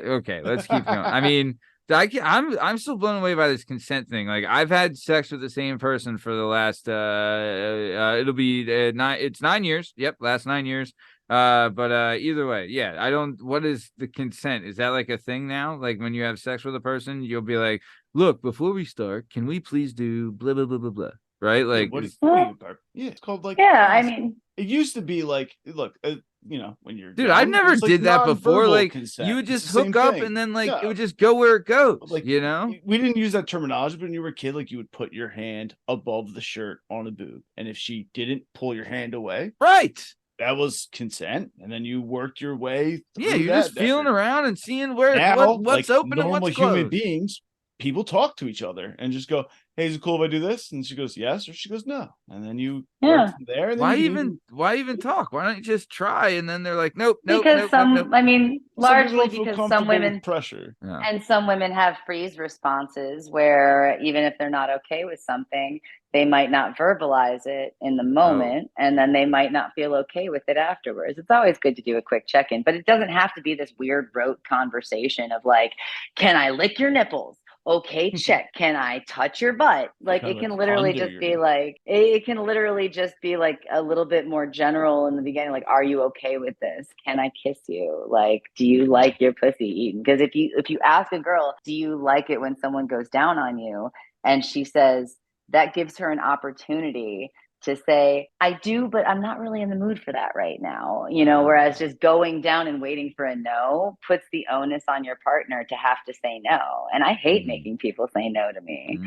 Okay, let's keep going. I mean, I'm still blown away by this consent thing. Like, I've had sex with the same person for the last it'll be 9 years. Yep, last 9 years. But either way, yeah, I don't. What is the consent? Is that like a thing now? Like, when you have sex with a person, you'll be like, look, before we start, can we please do blah blah blah blah blah? Right? Like,
What
is-
do you, yeah, it's called like.
Yeah, I mean,
it used to be like, look, you know, when you're
dude,
young,
I never
it's like
did that before.
nonverbal
Like,
consent.
you would
It's
just
the
hook
same
up
thing.
and then like it
Yeah.
would just go where it goes.
Like,
you know,
we didn't use that terminology, but when you were a kid, like you would put your hand above the shirt on a boob, and if she didn't pull your hand away,
right?
that was consent, and then you worked your way.
Yeah,
through
you're
that
just feeling
effort.
around and seeing where
Now,
what's
like
open and
normal
what's
human
closed.
beings, people talk to each other and just go, "Hey, is it cool if I do this?" And she goes, "Yes," or she goes, "No," and then you work from there. And then
Why even talk? Why don't you just try? And then they're like, nope, nope,
because
nope,
some,
nope, nope.
I mean,
some people
largely
don't feel
because some
comfortable with
women
pressure.
Yeah.
and some women have freeze responses where even if they're not okay with something, they might not verbalize it in the moment, and then they might not feel okay with it afterwards. It's always good to do a quick check-in, but it doesn't have to be this weird rote conversation of like, can I lick your nipples? Okay, check. Can I touch your butt? Like,
Kind
it
of
can
like
literally
under
just
your-
be like, it can literally just be like a little bit more general in the beginning. Like, are you okay with this? Can I kiss you? Like, do you like your pussy eaten? Because if you ask a girl, do you like it when someone goes down on you? And she says, that gives her an opportunity to say, I do, but I'm not really in the mood for that right now. You know, whereas just going down and waiting for a no puts the onus on your partner to have to say no. And I hate making people say no to me,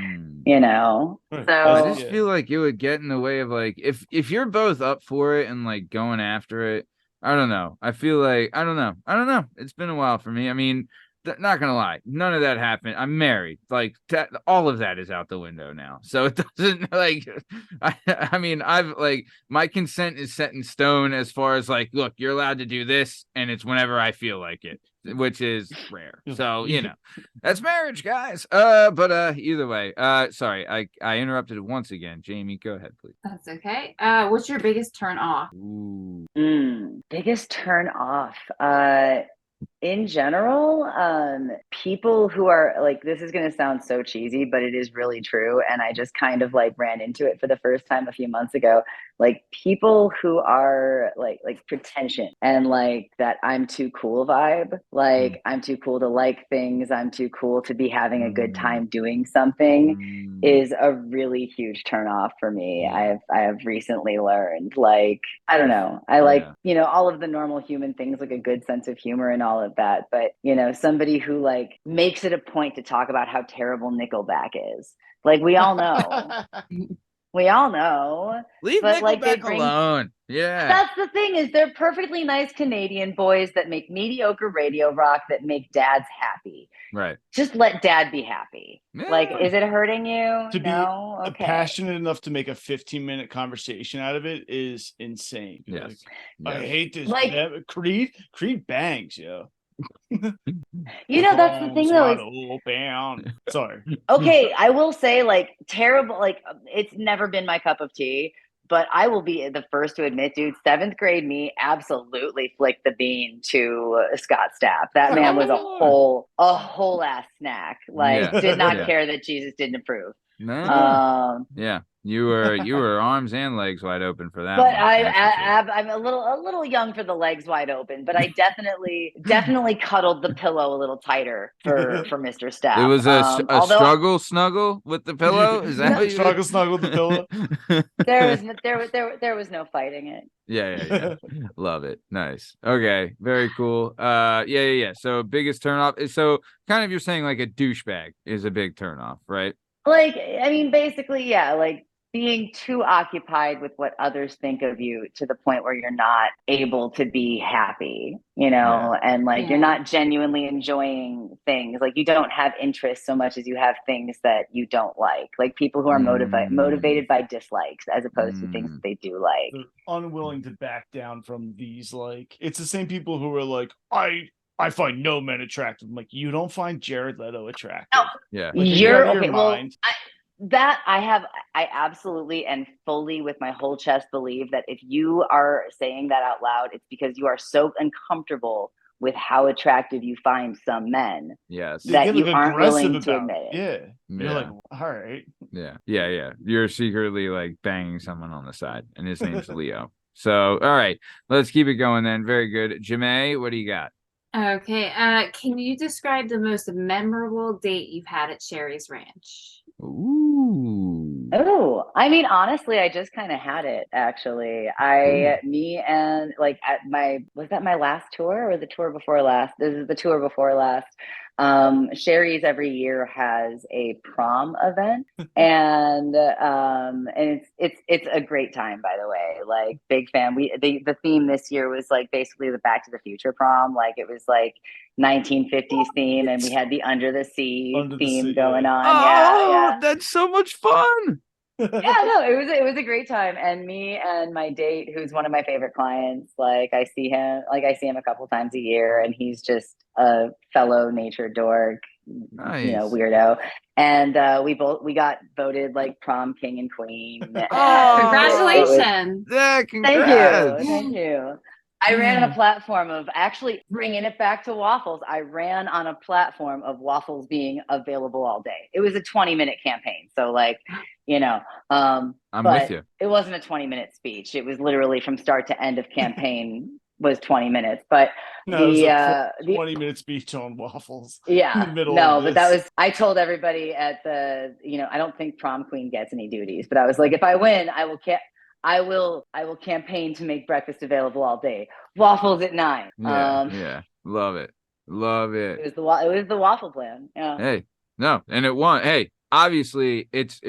you know?
Right.
So
I just
Yeah.
feel like it would get in the way of like if you're both up for it and like going after it. I don't know. I feel like I don't know. It's been a while for me. I mean, not gonna lie, none of that happened. I'm married. Like all of that is out the window now. So it doesn't like. I mean, I've like my consent is set in stone as far as like, look, you're allowed to do this, and it's whenever I feel like it, which is rare. So you know, that's marriage, guys. But either way, sorry, I interrupted once again. Jamie, go ahead, please.
That's okay. What's your biggest turn off?
Ooh.
biggest turn off. In general, people who are like, this is going to sound so cheesy, but it is really true. And I just kind of like ran into it for the first time a few months ago. Like people who are like pretension and like that I'm too cool vibe. Like I'm too cool to like things. I'm too cool to be having a good time doing something is a really huge turn off for me. I have recently learned, like, I don't know. I like, you know, all of the normal human things, like a good sense of humor and all of that. But, you know, somebody who like makes it a point to talk about how terrible Nickelback is. Like, we all know. We all know.
Leave
but,
Nickelback
like, they bring...
alone. Yeah.
That's the thing, is they're perfectly nice Canadian boys that make mediocre radio rock that make dads happy.
Right.
Just let dad be happy.
Yeah.
Like, is it hurting you?
To
No?
be
Okay.
passionate enough to make a 15-minute conversation out of it is insane.
Yes.
Like, I hate this.
Like,
Creed bangs, yo.
You know, that's the thing though.
Sorry.
Okay, I will say, like, terrible. Like, it's never been my cup of tea. But I will be the first to admit, dude, 7th grade me absolutely flicked the bean to Scott Stapp. That man was a whole ass snack. Like, did not care that Jesus didn't approve.
No. Yeah. You were arms and legs wide open for that
But
one.
I'm a little young for the legs wide open. But I definitely cuddled the pillow a little tighter for Mr. Stapp.
It was a
although
struggle snuggle with the pillow. Is that what you
snuggle with the pillow?
there was no fighting it.
Yeah. Love it. Nice. Okay. Very cool. Yeah. So biggest turnoff is so kind of you're saying like a douchebag is a big turnoff, right?
Like, I mean, basically, yeah, like being too occupied with what others think of you to the point where you're not able to be happy, and like you're not genuinely enjoying things. Like you don't have interests so much as you have things that you don't like people who are motivated by dislikes as opposed to things that they do like.
They're unwilling to back down from these. Like, it's the same people who are like, I find no men attractive. I'm like, you don't find Jared Leto attractive.
No.
Yeah.
Like,
You're okay. Well, I absolutely and fully with my whole chest believe that if you are saying that out loud, it's because you are so uncomfortable with how attractive you find some men.
Yes.
That you aren't willing to admit it.
Yeah. You're like, all right.
Yeah. You're secretly like banging someone on the side, and his name's Leo. So, all right, let's keep it going then. Very good. Jamae, what do you got?
Okay. Can you describe the most memorable date you've had at Sherri's Ranch?
Ooh.
Oh, I mean, honestly, I just kind of had it actually. Me and like was that my last tour or the tour before last? This is the tour before last. Sherry's every year has a prom event, and it's a great time, by the way. Like, big fan. The theme this year was like basically the Back to the Future prom. Like, it was like 1950s theme, and we had the Under the Sea theme going on.
Oh, that's so much fun.
No, it was a great time. And me and my date, who's one of my favorite clients, I see him a couple times a year, and he's just a fellow nature dork,
nice.
Weirdo. And we got voted like prom king and queen.
Congratulations.
Congrats.
Thank you. I ran on a platform of actually bringing it back to waffles. I ran on a platform of waffles being available all day. It was a 20-minute campaign. So I'm
with you.
It wasn't a 20-minute speech. It was literally from start to end of campaign was 20 minutes. But
the 20-minute speech on waffles.
Yeah.
In the middle of this.
But that was, I told everybody at the, I don't think prom queen gets any duties, but I was like, if I win, I will campaign to make breakfast available all day. Waffles at 9.
Love it.
It was the waffle plan. Yeah.
Hey, no, and it won. Hey, obviously it's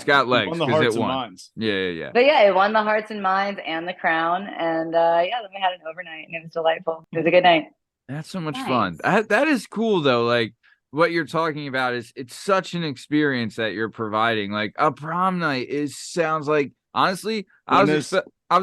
got legs because it won.
Minds.
Yeah.
But yeah, it won the hearts and minds and the crown, and then we had an overnight, and it was delightful. It was a good night.
That's so much fun. That is cool though. Like, what you're talking about it's such an experience that you're providing. Like, a prom night sounds like. Honestly, I was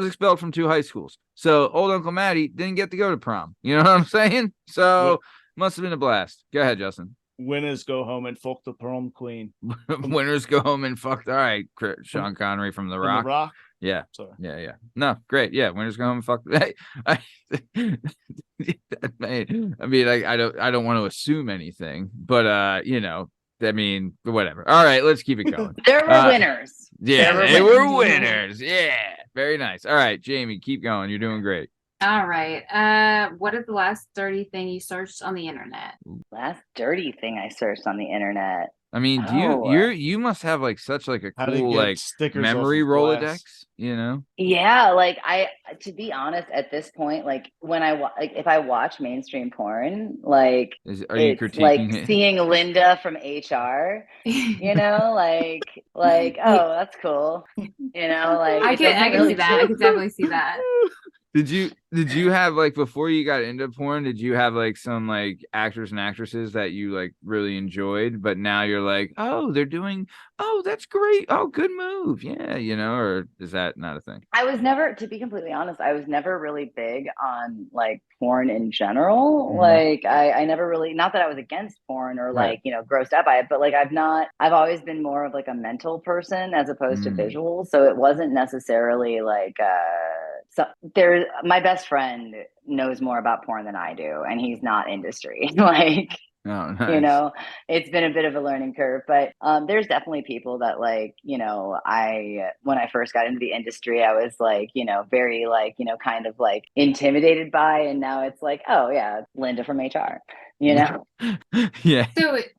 expelled from 2 high schools. So old Uncle Matty didn't get to go to prom. You know what I'm saying? So must have been a blast. Go ahead, Justin.
Winners go home and fuck the prom queen.
Winners go home and fuck. All right, Sean Connery from The Rock.
The Rock?
Yeah.
Sorry.
Yeah. No, great. Yeah, winners go home and fuck. Hey, I mean, I don't want to assume anything, but I mean, whatever. All right, let's keep it going.
There were winners.
Yeah, they were winners. Yeah, very nice. All right, Jamie, keep going. You're doing great.
All right. What is the last dirty thing you searched on the internet?
Last dirty thing I searched on the internet.
I mean, you must have like such like a cool like memory Rolodex,
Yeah, like to be honest, at this point, like when if I watch mainstream porn, like
are you critiquing
like
it?
seeing Linda from HR, like oh, that's cool, like
I can see that. I can definitely see that.
Did you have like before you got into porn, did you have like some like actors and actresses that you like really enjoyed, but now you're like, oh, that's great. Oh, good move. Yeah, or is that not a thing?
I was never, to be completely honest, I was never really big on like porn in general. Mm-hmm. Like I never really, not that I was against porn or like, grossed out by it, but like I've always been more of like a mental person as opposed to visual. So it wasn't necessarily like, my best friend knows more about porn than I do, and he's not industry. Like,
Oh, nice.
You know, it's been a bit of a learning curve, but there's definitely people that like, you know, when I first got into the industry, I was like, you know, very like, you know, kind of like intimidated by, and now it's like, oh yeah, Linda from HR, you know.
Yeah.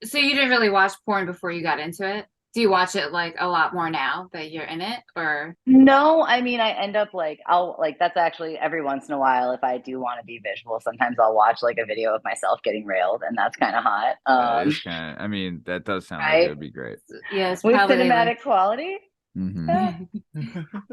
So you didn't really watch porn before you got into it? Do you watch it like a lot more now that you're in it, or?
No, I mean, I end up like, I'll like, that's actually every once in a while, if I do want to be visual, sometimes I'll watch like a video of myself getting railed, and that's kind of hot.
That is kind of, I mean, that does sound like it
Right?
would be great.
Yeah, it's
With
probably
cinematic
like,
quality.
Mm-hmm.
Yeah.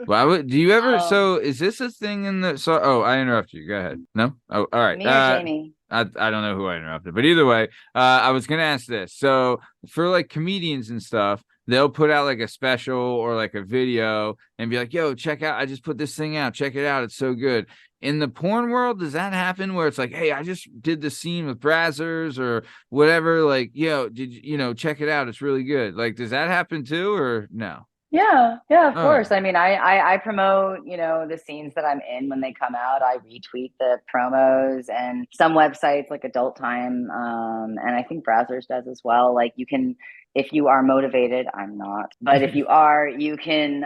Well, do you ever?
Um,
So, is this a thing in the? So, oh, I interrupted you. Go ahead. No. Oh, all right.
Me or Jamie?
I don't know who I interrupted, but either way, I was gonna ask this. So, for like comedians and stuff, they'll put out like a special or like a video and be like, "Yo, check out! I just put this thing out. Check it out. It's so good." In the porn world, does that happen where it's like, "Hey, I just did the scene with Brazzers or whatever. Like, yo, did you know? Check it out. It's really good." Like, does that happen too, or no?
Yeah, of
Oh.
course. I mean, I promote, you know, the scenes that I'm in when they come out. I retweet the promos, and some websites like Adult Time, and I think Brazzers does as well. Like you can, if you are motivated, I'm not, but if you are, you can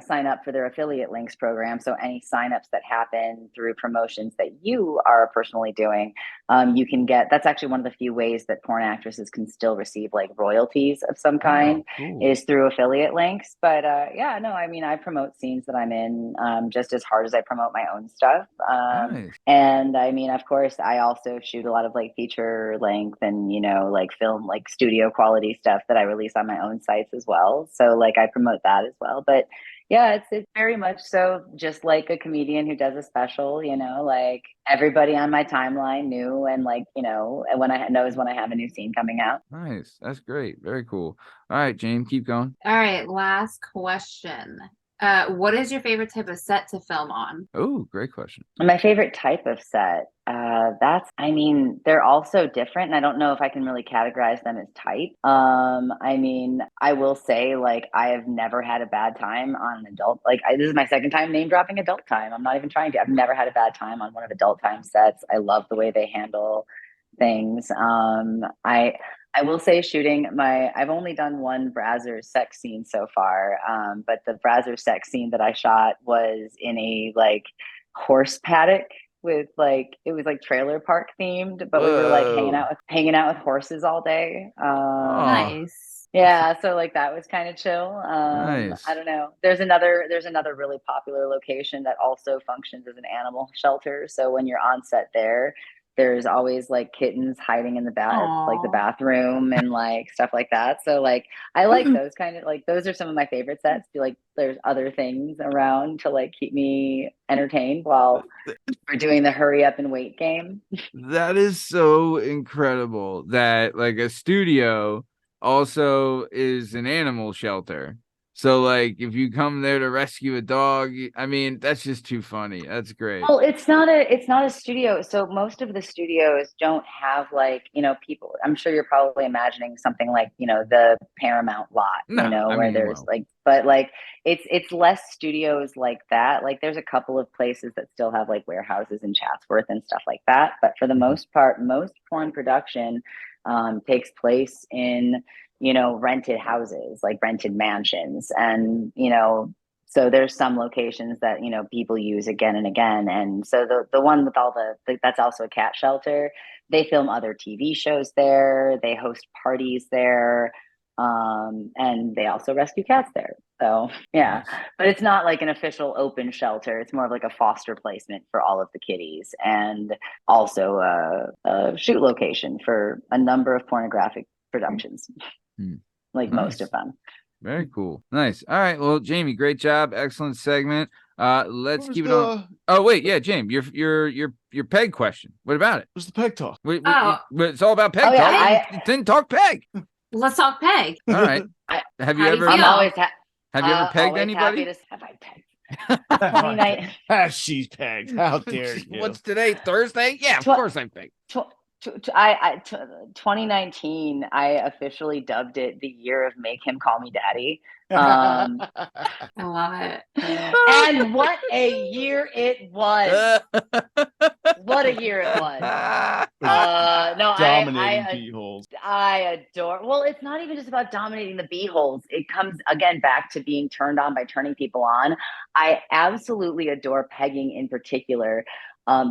sign up for their affiliate links program. So any signups that happen through promotions that you are personally doing, you can get. That's actually one of the few ways that porn actresses can still receive like royalties of some kind,
Cool.
is through affiliate links. But yeah, no, I mean, I promote scenes that I'm in just as hard as I promote my own stuff.
Nice.
And I mean, of course, I also shoot a lot of like feature length and, you know, like film, like studio quality stuff that I release on my own sites as well. So like I promote that as well. But yeah, it's very much so just like a comedian who does a special, you know, like everybody on my timeline knew, and like, you know, when I knows when I have a new scene coming out.
Nice. That's great. Very cool. All right, James, keep going.
all right, last question. What is your favorite type of set to film on?
Oh, great question.
My favorite type of set, I mean, they're all so different, and I don't know if I can really categorize them as type. I mean, I will say, like, I have never had a bad time on an adult. Like, this is my second time name dropping Adult Time. I'm not even trying to. I've never had a bad time on one of Adult Time sets. I love the way they handle things. I will say I've only done one Brazzers sex scene so far. But the Brazzers sex scene that I shot was in a like horse paddock with like, it was like trailer park themed, but we were like hanging out with horses all day.
Nice.
Yeah, so like that was kind of chill.
Nice.
I don't know. There's another really popular location that also functions as an animal shelter. So when you're on set there's always like kittens hiding in the like the bathroom and like stuff like that. So like I like those kind of, like, those are some of my favorite sets. Feel like there's other things around to like keep me entertained while we're doing the hurry up and wait game.
That is so incredible that like a studio also is an animal shelter. So like if you come there to rescue a dog, I mean, that's just too funny. That's great.
Well, it's not a studio. So most of the studios don't have like, you know, people. I'm sure you're probably imagining something like, you know, the Paramount lot,
No,
you know,
I
where
mean,
there's
well.
like, but like it's less studios like that. Like there's a couple of places that still have like warehouses in Chatsworth and stuff like that. But for the most part, most porn production takes place in, you know, rented houses, like rented mansions. And, you know, so there's some locations that, you know, people use again and again. And so the one with all that's also a cat shelter. They film other TV shows there. They host parties there. And they also rescue cats there. So yeah,
Nice.
but it's not like an official open shelter. It's more of like a foster placement for all of the kitties, and also a shoot location for a number of pornographic productions. Like
Nice.
most of them.
Very cool. Nice. All right. Well, Jamie, great job. Excellent segment. Let's keep it on. Oh wait, yeah, Jamie, your peg question. What about it?
What's the peg talk?
It's all about peg
Oh, yeah,
talk. You didn't talk peg.
Let's talk peg.
All right. Have you
How do you
ever
feel?
have you ever pegged anybody?
Have I pegged? I mean,
She's pegged. How dare you?
What's today? Thursday? Yeah, of
Tw-
course I pegged.
2019, I officially dubbed it the year of Make Him Call Me Daddy.
I love it.
And what a year it was. What a year it was. No,
Dominating beeholes.
I adore. Well, it's not even just about dominating the beeholes. It comes again back to being turned on by turning people on. I absolutely adore pegging in particular,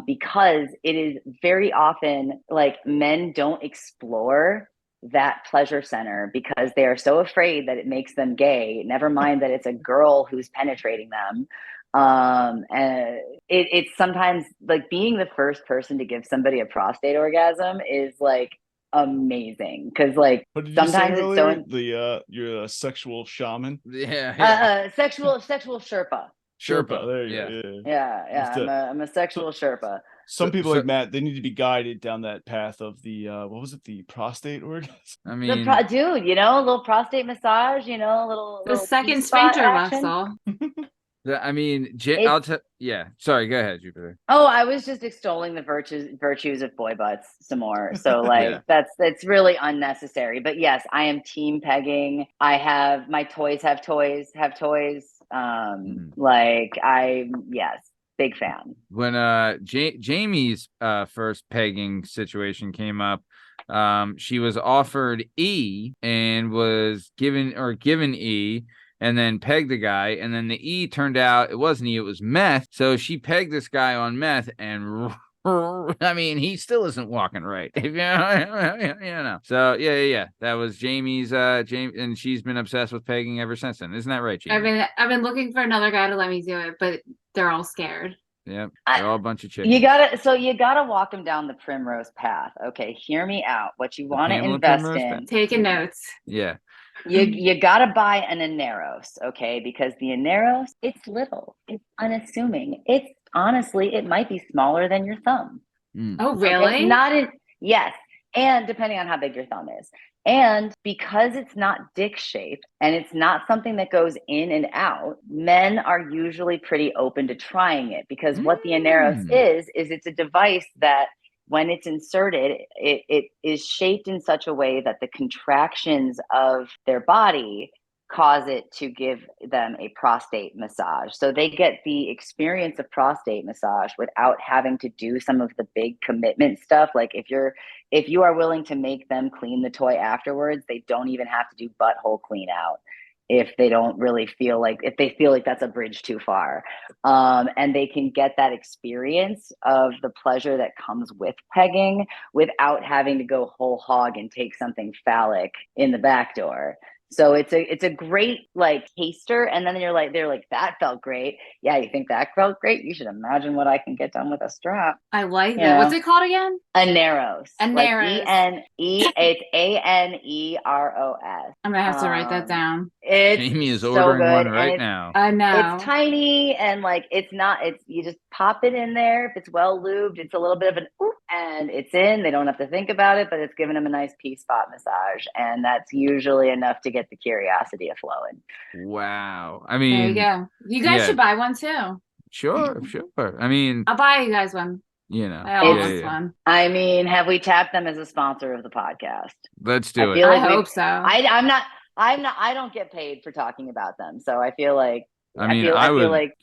because it is very often like men don't explore that pleasure center because they are so afraid that it makes them gay. Never mind that it's a girl who's penetrating them. And it's sometimes like being the first person to give somebody a prostate orgasm is like amazing because like
What did you
sometimes
say
it's
earlier? You're a sexual shaman.
sexual Sherpa.
Sherpa. There you go.
Yeah. I'm a sexual Sherpa.
Some people like Matt, they need to be guided down that path of the what was it, the prostate orgasm?
I mean,
dude, a little prostate massage, a little
The second
P-spot
sphincter
action.
muscle.
I mean, I'll tell. Yeah, sorry. Go ahead, Jupiter.
Oh, I was just extolling the virtues of boy butts some more. So like that's really unnecessary. But yes, I am team pegging. I have my toys have toys. Yes, big fan.
When Jamie's first pegging situation came up, she was offered E and was given E and then pegged the guy, and then the E turned out it wasn't E, it was meth. So she pegged this guy on meth, and I mean, he still isn't walking right. So yeah. That was Jamie's and she's been obsessed with pegging ever since then. Isn't that right, Jamie?
I've been looking for another guy to let me do it, but they're all scared.
Yep, they're all a bunch of chicks.
You gotta walk them down the primrose path. Okay, hear me out. What you want to invest in.
Taking notes.
Yeah.
You gotta buy an Aneros, okay? Because the Aneros, it's little, it's unassuming. It's honestly, it might be smaller than your thumb.
Oh, really?
Okay? Yes. And depending on how big your thumb is. And because it's not dick shaped and it's not something that goes in and out, men are usually pretty open to trying it because what the Aneros is it's a device that when it's inserted, it is shaped in such a way that the contractions of their body cause it to give them a prostate massage. So they get the experience of prostate massage without having to do some of the big commitment stuff. Like if you are willing to make them clean the toy afterwards, they don't even have to do butthole clean out if they feel like that's a bridge too far. And they can get that experience of the pleasure that comes with pegging without having to go whole hog and take something phallic in the back door. So it's a great like taster, and then they're like that felt great. Yeah, you think that felt great? You should imagine what I can get done with a strap.
I like that. What's it called again?
Aneros.
Aneros.
Like it's Aneros.
I'm gonna have to write that down.
Jamie is ordering one right now.
I know.
It's tiny and like you just pop it in there. If it's well lubed, it's a little bit of an oop, and it's in. They don't have to think about it, but it's giving them a nice P-spot massage, and that's usually enough to get the curiosity flowing.
Wow. I mean,
there you go. You guys should buy one too.
Sure. I mean,
I'll buy you guys one. One.
I mean, have we tapped them as a sponsor of the podcast?
Let's do it.
I hope so.
I don't get paid for talking about them, so I feel like
I would like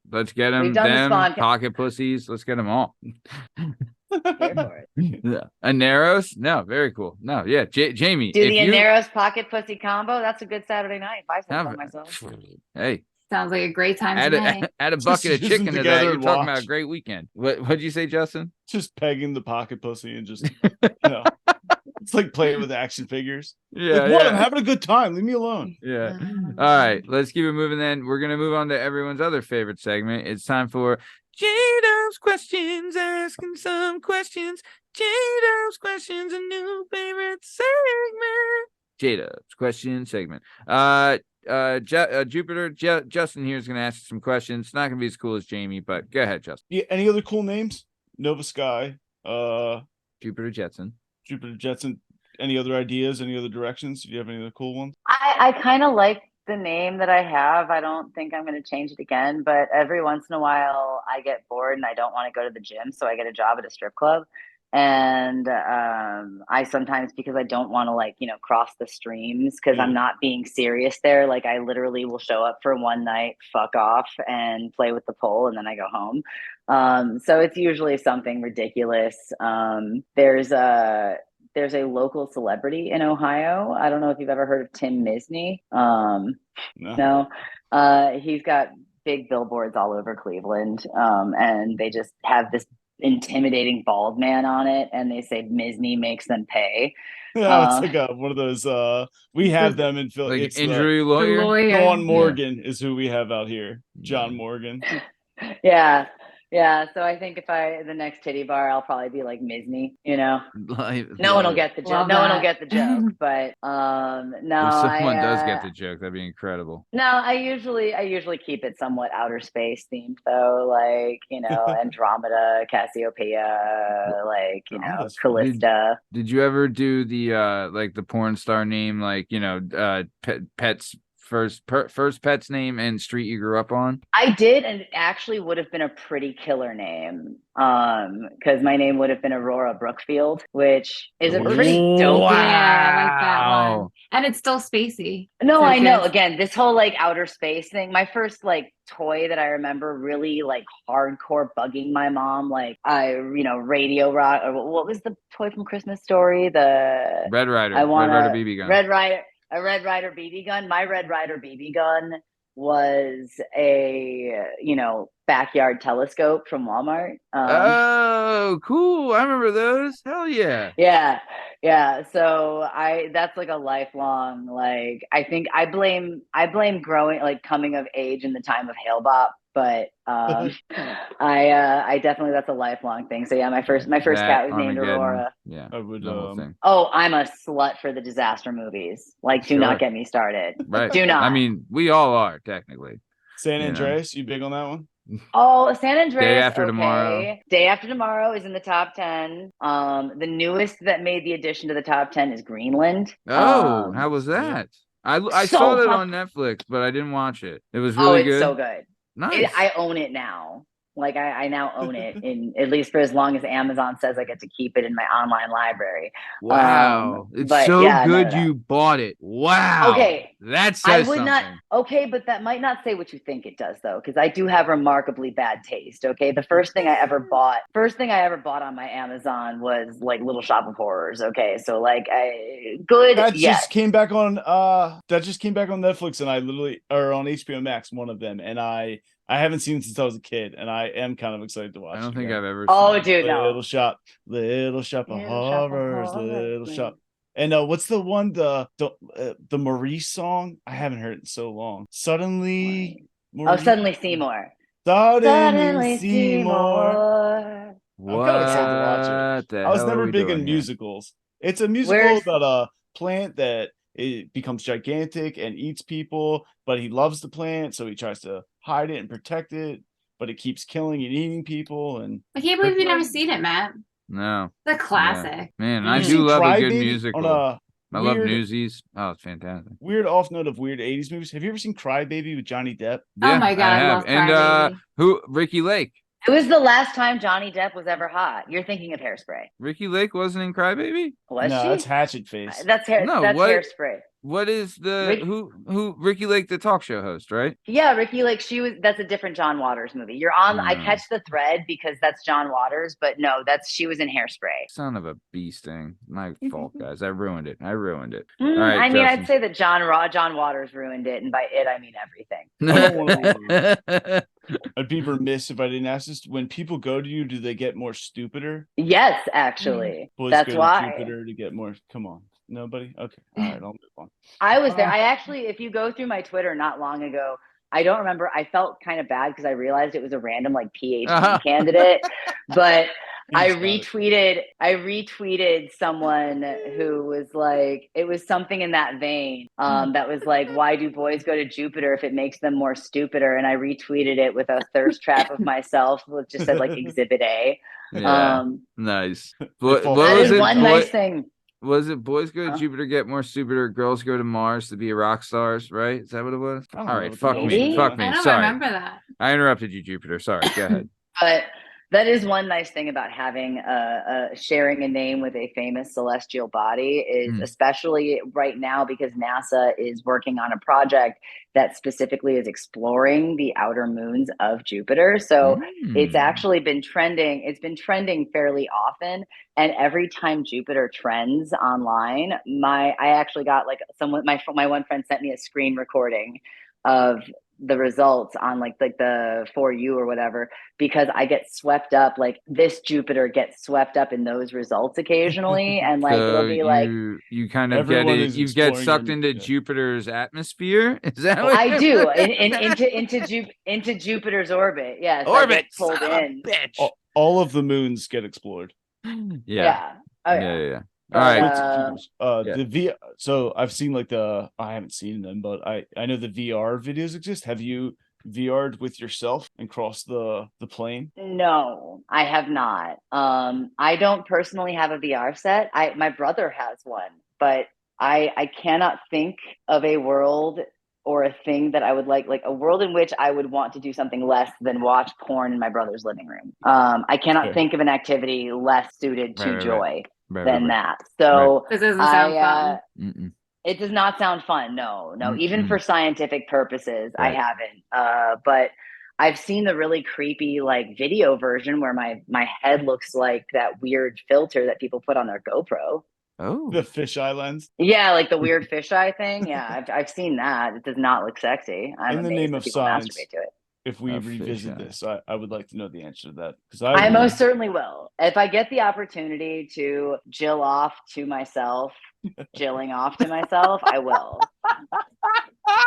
let's get them pocket pussies. Let's get them all. Aneros? No, very cool. No, yeah, Jamie.
Do the Aneros pocket pussy combo? That's a good Saturday night. Buy some for myself.
Hey.
Sounds like a great time
add a bucket of chicken to that. You're talking about a great weekend. What'd you say, Justin?
Just pegging the pocket pussy and just it's like playing with action figures.
Yeah,
I'm having a good time. Leave me alone.
Yeah. All right, let's keep it moving then. We're gonna move on to everyone's other favorite segment. It's time for J-Dub's questions, asking some questions. J-Dub's questions, a new favorite segment. J-Dub's question segment. Jupiter, Justin here is going to ask some questions. It's not going to be as cool as Jamie, but go ahead, Justin.
Yeah, any other cool names? Nova Sky,
Jupiter Jetson.
Any other ideas? Any other directions? Do you have any other cool ones?
I kind of like the name that I have. I don't think I'm going to change it again, but every once in a while I get bored and I don't want to go to the gym, so I get a job at a strip club. And I sometimes, because I don't want to like, you know, cross the streams because I'm not being serious there. Like I literally will show up for one night, fuck off and play with the pole and then I go home. So it's usually something ridiculous. There's a local celebrity in Ohio. I don't know if you've ever heard of Tim Misny. No. He's got big billboards all over Cleveland. And they just have this intimidating bald man on it. And they say Misny makes them pay.
Yeah, it's like one of those, we have them in Philly.
Like
It's
injury
The
lawyer.
lawyer.
John Morgan is who we have out here. John Morgan.
Yeah. So I think if the next titty bar, I'll probably be like Misny, you know. No one will get the joke.
Love
No one will
that.
get the joke. But no,
If someone does get the joke, that'd be incredible.
no, I usually keep it somewhat outer space themed though, like, you know, Andromeda, Cassiopeia, like, you know,
that's
Callista.
Did you ever do the like the porn star name, like, you know, pets first pet's name and street you grew up on?
I did, and it actually would have been a pretty killer name. Because my name would have been Aurora Brookfield, which is a pretty dope.
Yeah, I like that
Wow.
one. And it's still spacey.
No,
So
I know.
good.
Again, this whole like outer space thing. My first like toy that I remember really like hardcore bugging my mom, like Radio Rock, or what was the toy from Christmas Story? The
Red Rider.
I want
Red Rider BB gun.
a Red Rider BB gun. My Red Rider BB gun was a backyard telescope from Walmart.
Oh, cool. I remember those. Hell yeah.
Yeah. So that's like a lifelong, like, I think I blame growing, like coming of age in the time of Hail Bop, but I definitely, that's a lifelong thing. So yeah, my first cat was named
Armageddon.
Aurora.
Yeah.
I would
the whole thing.
Oh, I'm a slut for the disaster movies. Like, do not get me started.
Right.
Do not.
I mean, we all are technically.
San
You know.
Andreas, you big on that one?
Oh, San Andreas.
Day After
okay.
Tomorrow.
Day After Tomorrow is in the top 10. The newest that made the addition to the top 10 is Greenland.
Oh, how was that? I
so
saw that
fun.
on Netflix, but I didn't watch it. It was really
it's
good.
so good.
Nice.
I own it now. Like I now own it, in at least for as long as Amazon says I get to keep it in my online library.
Wow. It's
but
so
yeah,
good
no.
you bought it. Wow.
Okay.
That says
I would
something.
not. Okay, but that might not say what you think it does, though, because I do have remarkably bad taste. Okay, the first thing I ever bought on my Amazon was like Little Shop of Horrors. Okay, so like
That
yes.
just came back on Netflix, and I literally, or on HBO Max, one of them, and I haven't seen it since I was a kid, and I am kind of excited to watch it.
I don't think
again.
I've ever
Oh,
seen it.
dude, no.
Little Shop of
Little Shop of
Horrors, Little
Horrors.
Shop. And what's the one, the Maurice song? I haven't heard it in so long. Suddenly
Seymour.
Suddenly Seymour.
Seymour.
I'm kind of excited to watch it.
The
I was
hell are
never
we
big
doing
in
here?
musicals. It's a musical about a plant that it becomes gigantic and eats people, but he loves the plant, so he tries to hide it and protect it, but it keeps killing and eating people. And
I can't believe you've never seen it, Matt.
No.
The classic.
Man,
Did
I
you
do
see
love
Cry
a good
Baby
musical.
on
I love
weird-
Newsies. Oh, it's fantastic.
weird off note of weird 80s movies? Have you ever seen Cry Baby with Johnny Depp?
Oh my God, I
have.
love
And
Crybaby.
who? Ricky Lake.
It was the last time Johnny Depp was ever hot. You're thinking of Hairspray.
Ricky Lake wasn't in Crybaby?
Was
No,
she?
that's Hatchet Face.
That's
No,
that's
what-
Hairspray.
What is the
Rick-
who Ricky Lake, the talk show host, right?
Yeah, Ricky, like that's a different John Waters movie. You're on. I catch the thread because that's John Waters, but no, she was in Hairspray.
Son of a bee sting. My fault, guys. I ruined it. All right,
I mean,
Justin.
I'd say that John Waters ruined it, and by it I mean everything.
I'd be remiss if I didn't ask this. When people go to you, do they get more stupider?
Yes, actually,
Boys
that's
go to
why.
Jupiter to get more. Come on, nobody. Okay, all right, I'll move on.
I was there. I actually, if you go through my Twitter not long ago, I don't remember. I felt kind of bad because I realized it was a random like PhD candidate, but I retweeted someone who was like, it was something in that vein. That was like, why do boys go to Jupiter if it makes them more stupider? And I retweeted it with a thirst trap of myself, which just said like Exhibit A.
Yeah. Nice. What
That
was
is
it?
one nice thing.
Was it boys go to Jupiter, get more stupider, girls go to Mars to be rock stars, right? Is that what it was?
I don't
All
know
right,
what
fuck
the
me.
hell
Fuck
is
me.
I don't
Sorry.
remember that.
I interrupted you, Jupiter. Sorry. Go ahead.
But That is one nice thing about having sharing a name with a famous celestial body is especially right now because NASA is working on a project that specifically is exploring the outer moons of Jupiter. So it's actually been trending. It's been trending fairly often. And every time Jupiter trends online, I actually got like my one friend sent me a screen recording of the results on like the For You or whatever, because I get swept up, like this Jupiter gets swept up in those results occasionally, and like
So
it'll be like
you kind of get
Everyone
it,
is
you get
exploring
sucked
your-
into
yeah.
Jupiter's atmosphere. Is that what
I do into Jupiter's orbit. Yes, I
orbit
get pulled
son of a
in.
bitch?
All of the moons get explored.
Yeah.
Oh,
Yeah.
But,
All right.
The V. So I've seen like I haven't seen them, but I know the VR videos exist. Have you VR'd with yourself and crossed the plane?
No, I have not. I don't personally have a VR set. My brother has one, but I cannot think of a world or a thing that I would like a world in which I would want to do something less than watch porn in my brother's living room. I cannot think of an activity less suited to joy than that. So
this doesn't sound fun.
It does not sound fun. No, even for scientific purposes, I haven't. But I've seen the really creepy like video version where my head looks like that weird filter that people put on their GoPro.
Oh,
the fisheye lens.
Yeah, like the weird fisheye thing. Yeah, I've seen that. It does not look sexy. I'm
In the
amazed
name
that
of
people
science,
masturbate to it.
if we
A
revisit
fisheye.
this, I would like to know the answer to that because
I most certainly will. If I get the opportunity to jill off to myself, jilling off to myself, I will.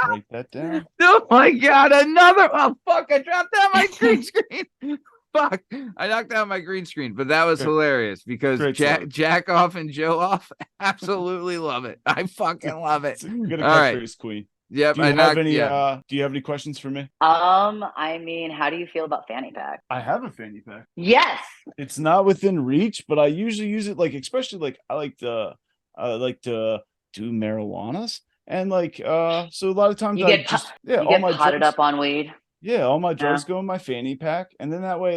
write that down.
oh my god, another fuck, I dropped down my green screen. Fuck, I knocked down my green screen, but that was hilarious because Jack off and Jill off, absolutely love it. I fucking love it.
Good
All right,
catchphrase, Queen.
yep.
Do you have any? Do you have any questions for me?
I mean, how do you feel about fanny pack?
I have a fanny pack.
Yes.
It's not within reach, but I usually use it especially I like to do marijuanas and so a lot of times
You
I
get
just
all my potted up on weed.
Yeah, all my drugs go in my fanny pack, and then that way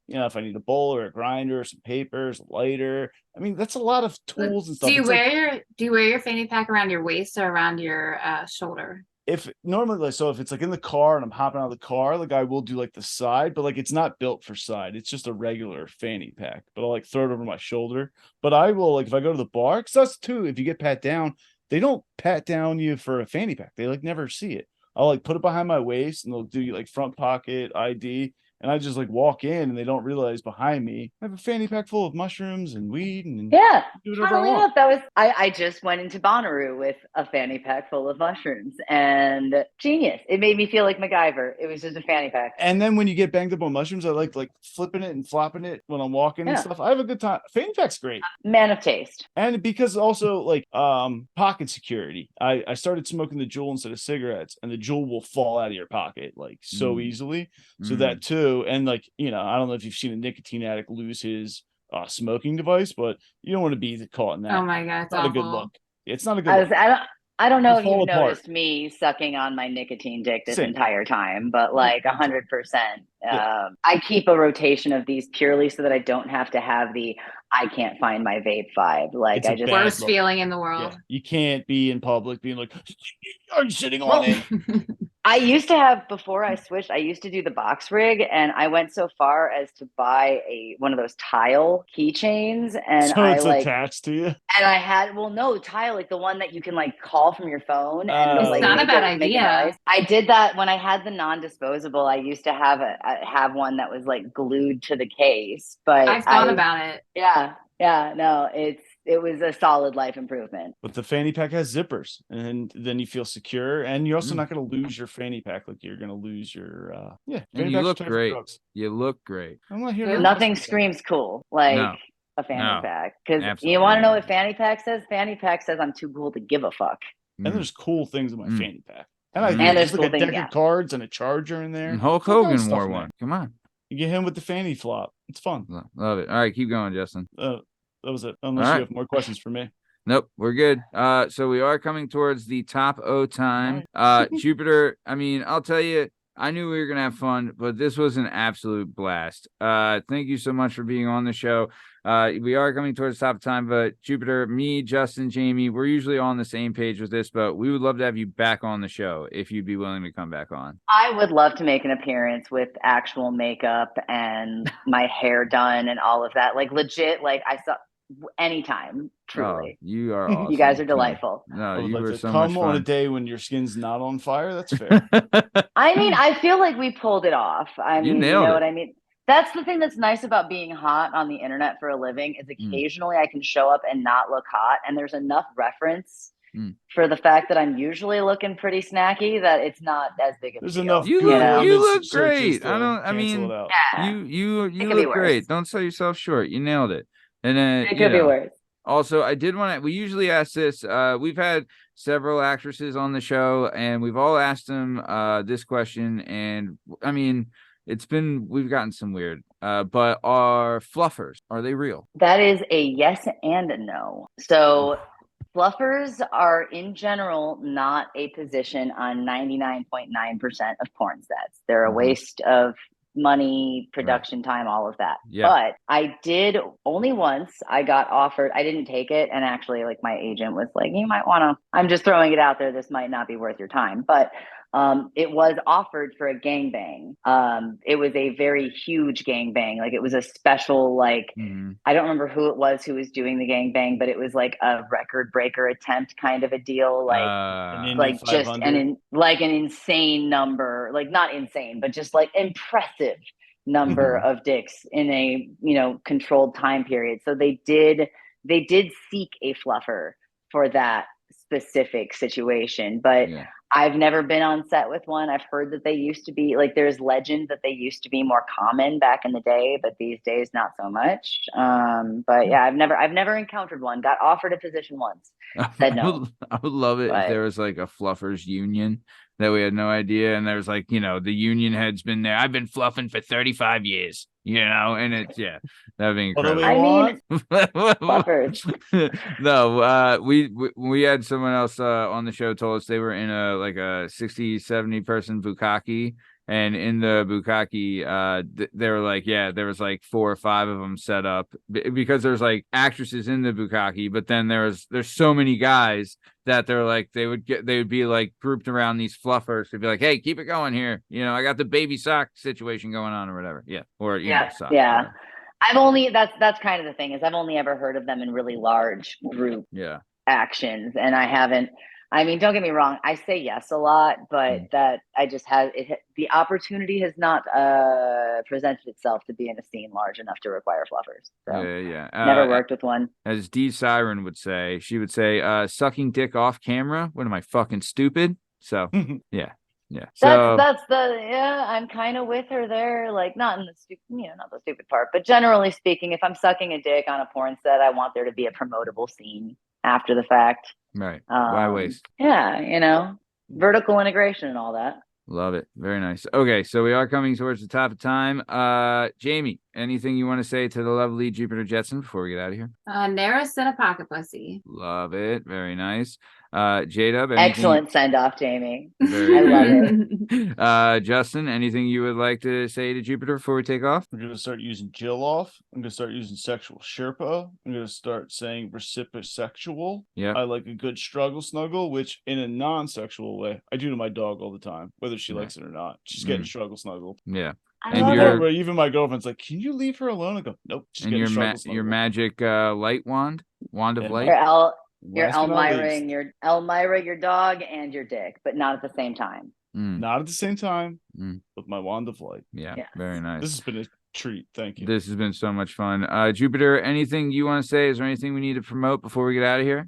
if I need a bowl or a grinder, some papers, a lighter. I mean, that's a lot of tools and stuff.
Do you wear your fanny pack around your waist or around your shoulder?
If normally if it's in the car and I'm hopping out of the car, I will do the side, but it's not built for side. It's just a regular fanny pack, but I'll throw it over my shoulder. But I will if I go to the bar, because that's too, if you get pat down, they don't pat down you for a fanny pack. They never see it. I'll put it behind my waist and they'll do front pocket ID. And I just walk in and they don't realize behind me I have a fanny pack full of mushrooms and weed and do whatever I want.
That was I just went into Bonnaroo with a fanny pack full of mushrooms and genius. It made me feel like MacGyver. It was just a fanny pack.
And then when you get banged up on mushrooms, I like flipping it and flopping it when I'm walking and stuff. I have a good time. Fanny pack's great.
Man of taste.
And because also pocket security. I started smoking the Juul instead of cigarettes, and the Juul will fall out of your pocket so easily. So that too. And I don't know if you've seen a nicotine addict lose his smoking device, but you don't want to be caught in that.
Oh my god, it's
not
awful.
a good look. It's not a good look.
I don't know if you've noticed me sucking on my nicotine dick this entire time, but 100%. I keep a rotation of these purely so that I don't have to have the I can't find my vape vibe.
It's
I just
worst feeling in the world.
Yeah. You can't be in public being are you sitting on it?
I used to have, before I switched, I used to do the box rig, and I went so far as to buy one of those tile keychains, and
so it's attached to you.
And I had tile, the one that you can call from your phone. And
it's not a bad idea.
I did that when I had the non-disposable. I used to have one that was glued to the case, but
I've thought about it.
Yeah, no, it was a solid life improvement.
But the fanny pack has zippers, and then you feel secure, and you're also not going to lose your fanny pack you're going to lose your
And you look great. You look great.
I'm not here.
Nothing screams cool a fanny pack, because you want to know what fanny pack says? Fanny pack says I'm too cool to give a fuck.
And there's cool things in my fanny pack, and
there's
cool a deck of cards and a charger in there.
And Hulk Hogan wore one. Come on,
you get him with the fanny flop. It's fun.
Love it. All right, keep going, Justin.
That was it. Unless you have more questions for me.
Nope, we're good. So we are coming towards the top O time. Jupiter, I mean, I'll tell you, I knew we were gonna have fun, but this was an absolute blast. Thank you so much for being on the show. We are coming towards the top of time, but Jupiter, me, Justin, Jamie, we're usually on the same page with this, but we would love to have you back on the show if you'd be willing to come back on.
I would love to make an appearance with actual makeup and my hair done and all of that. Like legit, like I saw anytime, truly.
Oh, you are awesome.
You guys are delightful.
No,
I would
you
like
were
to
so much
come on a
fun.
day when your skin's not on fire. That's fair.
I mean, I feel like we pulled it off. I
You
mean,
nailed
know
it.
what I mean? That's the thing that's nice about being hot on the internet for a living is occasionally I can show up and not look hot. And there's enough reference for the fact that I'm usually looking pretty snacky that it's not as big of a
There's
deal.
enough.
You look great. I mean, you look great. Don't sell yourself short. You nailed it. And then
it could be worse.
Also, I did want to, we usually ask this, we've had several actresses on the show and we've all asked them this question. And I mean, we've gotten some weird, but are fluffers, are they real?
That is a yes and a no. So fluffers are in general not a position on 99.9% of porn sets. They're a waste of money, production time, all of that.
Yeah.
But I did only once. I got offered. I didn't take it, and actually, like my agent was like, "You might want to." I'm just throwing it out there. This might not be worth your time, but it was offered for a gangbang. It was a very huge gangbang. Like it was a special, like I don't remember who it was who was doing the gangbang, but it was like a record breaker attempt kind of a deal. Like just an insane number, like not insane, but just like impressive number of dicks in a controlled time period. So they did seek a fluffer for that specific situation, but I've never been on set with one. I've heard that they used to be like, there's legend that they used to be more common back in the day, but these days not so much. But yeah, I've never encountered one. Got offered a position once. Said no.
I would love it if there was like a fluffers union that we had no idea, and there's like, the union head's been there. I've been fluffing for 35 years, and it's that'd be incredible.
I mean, fluffers.
No, we had someone else on the show told us they were in a 60, 70 person bukkake. And in the bukkake, they were like, there was like 4 or 5 of them set up because there's like actresses in the bukkake, but then there's so many guys that they're like, they would be like grouped around these fluffers to be like, hey, keep it going here. I got the baby sock situation going on or whatever. Yeah. Or, socks, whatever.
I've only, that's kind of the thing is I've only ever heard of them in really large group actions. And I haven't, I mean, don't get me wrong. I say yes a lot, but that I just the opportunity has not presented itself to be in a scene large enough to require fluffers. So never worked with one.
As Dee Siren would say, she would say, sucking dick off camera. What am I, fucking stupid? So yeah. So
I'm kind of with her there. Like not in the not the stupid part, but generally speaking, if I'm sucking a dick on a porn set, I want there to be a promotable scene after the fact.
Right. Why waste?
Yeah, vertical integration and all that.
Love it. Very nice. Okay, so we are coming towards the top of time. Jamie, anything you want to say to the lovely Jupiter Jetson before we get out of here?
Narrow set of pocket pussy.
Love it. Very nice. J-Dub,
excellent send off, Jamie.
Very
I love
it. Justin, anything you would like to say to Jupiter before we take off?
I'm going to start using Jill off. I'm going to start using sexual Sherpa. I'm going to start saying reciprosexual.
Yeah.
I like a good struggle snuggle, which in a non-sexual way, I do to my dog all the time, whether she likes it or not. She's getting struggle snuggled.
Yeah.
And even my girlfriend's like, can you leave her alone? I go, nope. She's
and your magic light wand of light.
Your Elmira, your dog, and your dick, but not at the same time.
Not at the same time with my wand of light.
Yeah, very nice.
This has been a treat. Thank you.
This has been so much fun. Jupiter, anything you want to say? Is there anything we need to promote before we get out of here?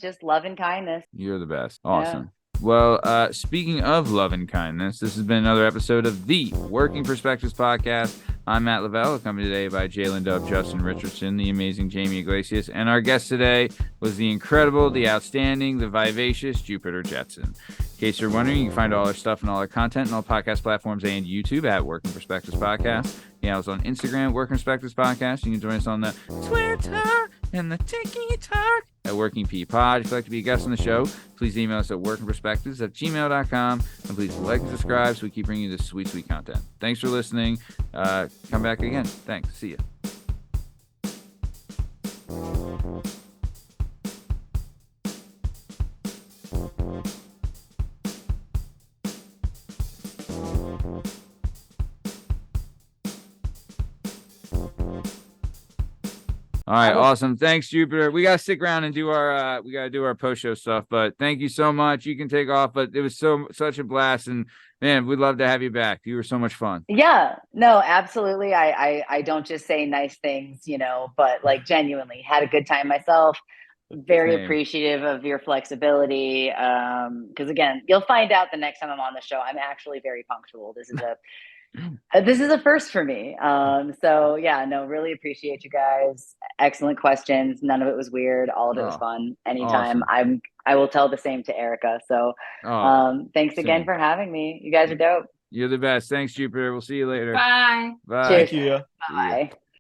Just love and kindness.
You're the best. Awesome. Well, speaking of love and kindness, this has been another episode of the Working Perspectives Podcast. I'm Matt Lavelle, accompanied today by Jalen Dub, Justin Richardson, the amazing Jamie Iglesias, and our guest today was the incredible, the outstanding, the vivacious Jupiter Jetson. In case you're wondering, you can find all our stuff and all our content on all podcast platforms and YouTube at Working Perspectives Podcast. Yeah, I was on Instagram, Working Perspectives Podcast. You can join us on the Twitter and the TikTok. at WorkingPod. If you'd like to be a guest on the show, please email us at workingperspectives@gmail.com. And please like and subscribe so we keep bringing you this sweet, sweet content. Thanks for listening. Come back again. Thanks. See ya. All right, awesome. Thanks, Jupiter. We gotta stick around and do our we gotta do our post-show stuff, but thank you so much. You can take off, but it was such a blast, and man, we'd love to have you back. You were so much fun.
Yeah, no, absolutely. I don't just say nice things, you know, but like genuinely had a good time myself. Very
Same.
appreciative of your flexibility. Because again, you'll find out the next time I'm on the show, I'm actually very punctual. This is a first for me. So yeah, no, really appreciate you guys. Excellent questions. None of it was weird. All of it was fun. Anytime.
Awesome.
I will tell the same to Erica. So thanks again for having me. You guys are dope.
You're the best. Thanks, Jupiter. We'll see you later.
Bye.
Bye.
Cheers.
Thank you.
Bye.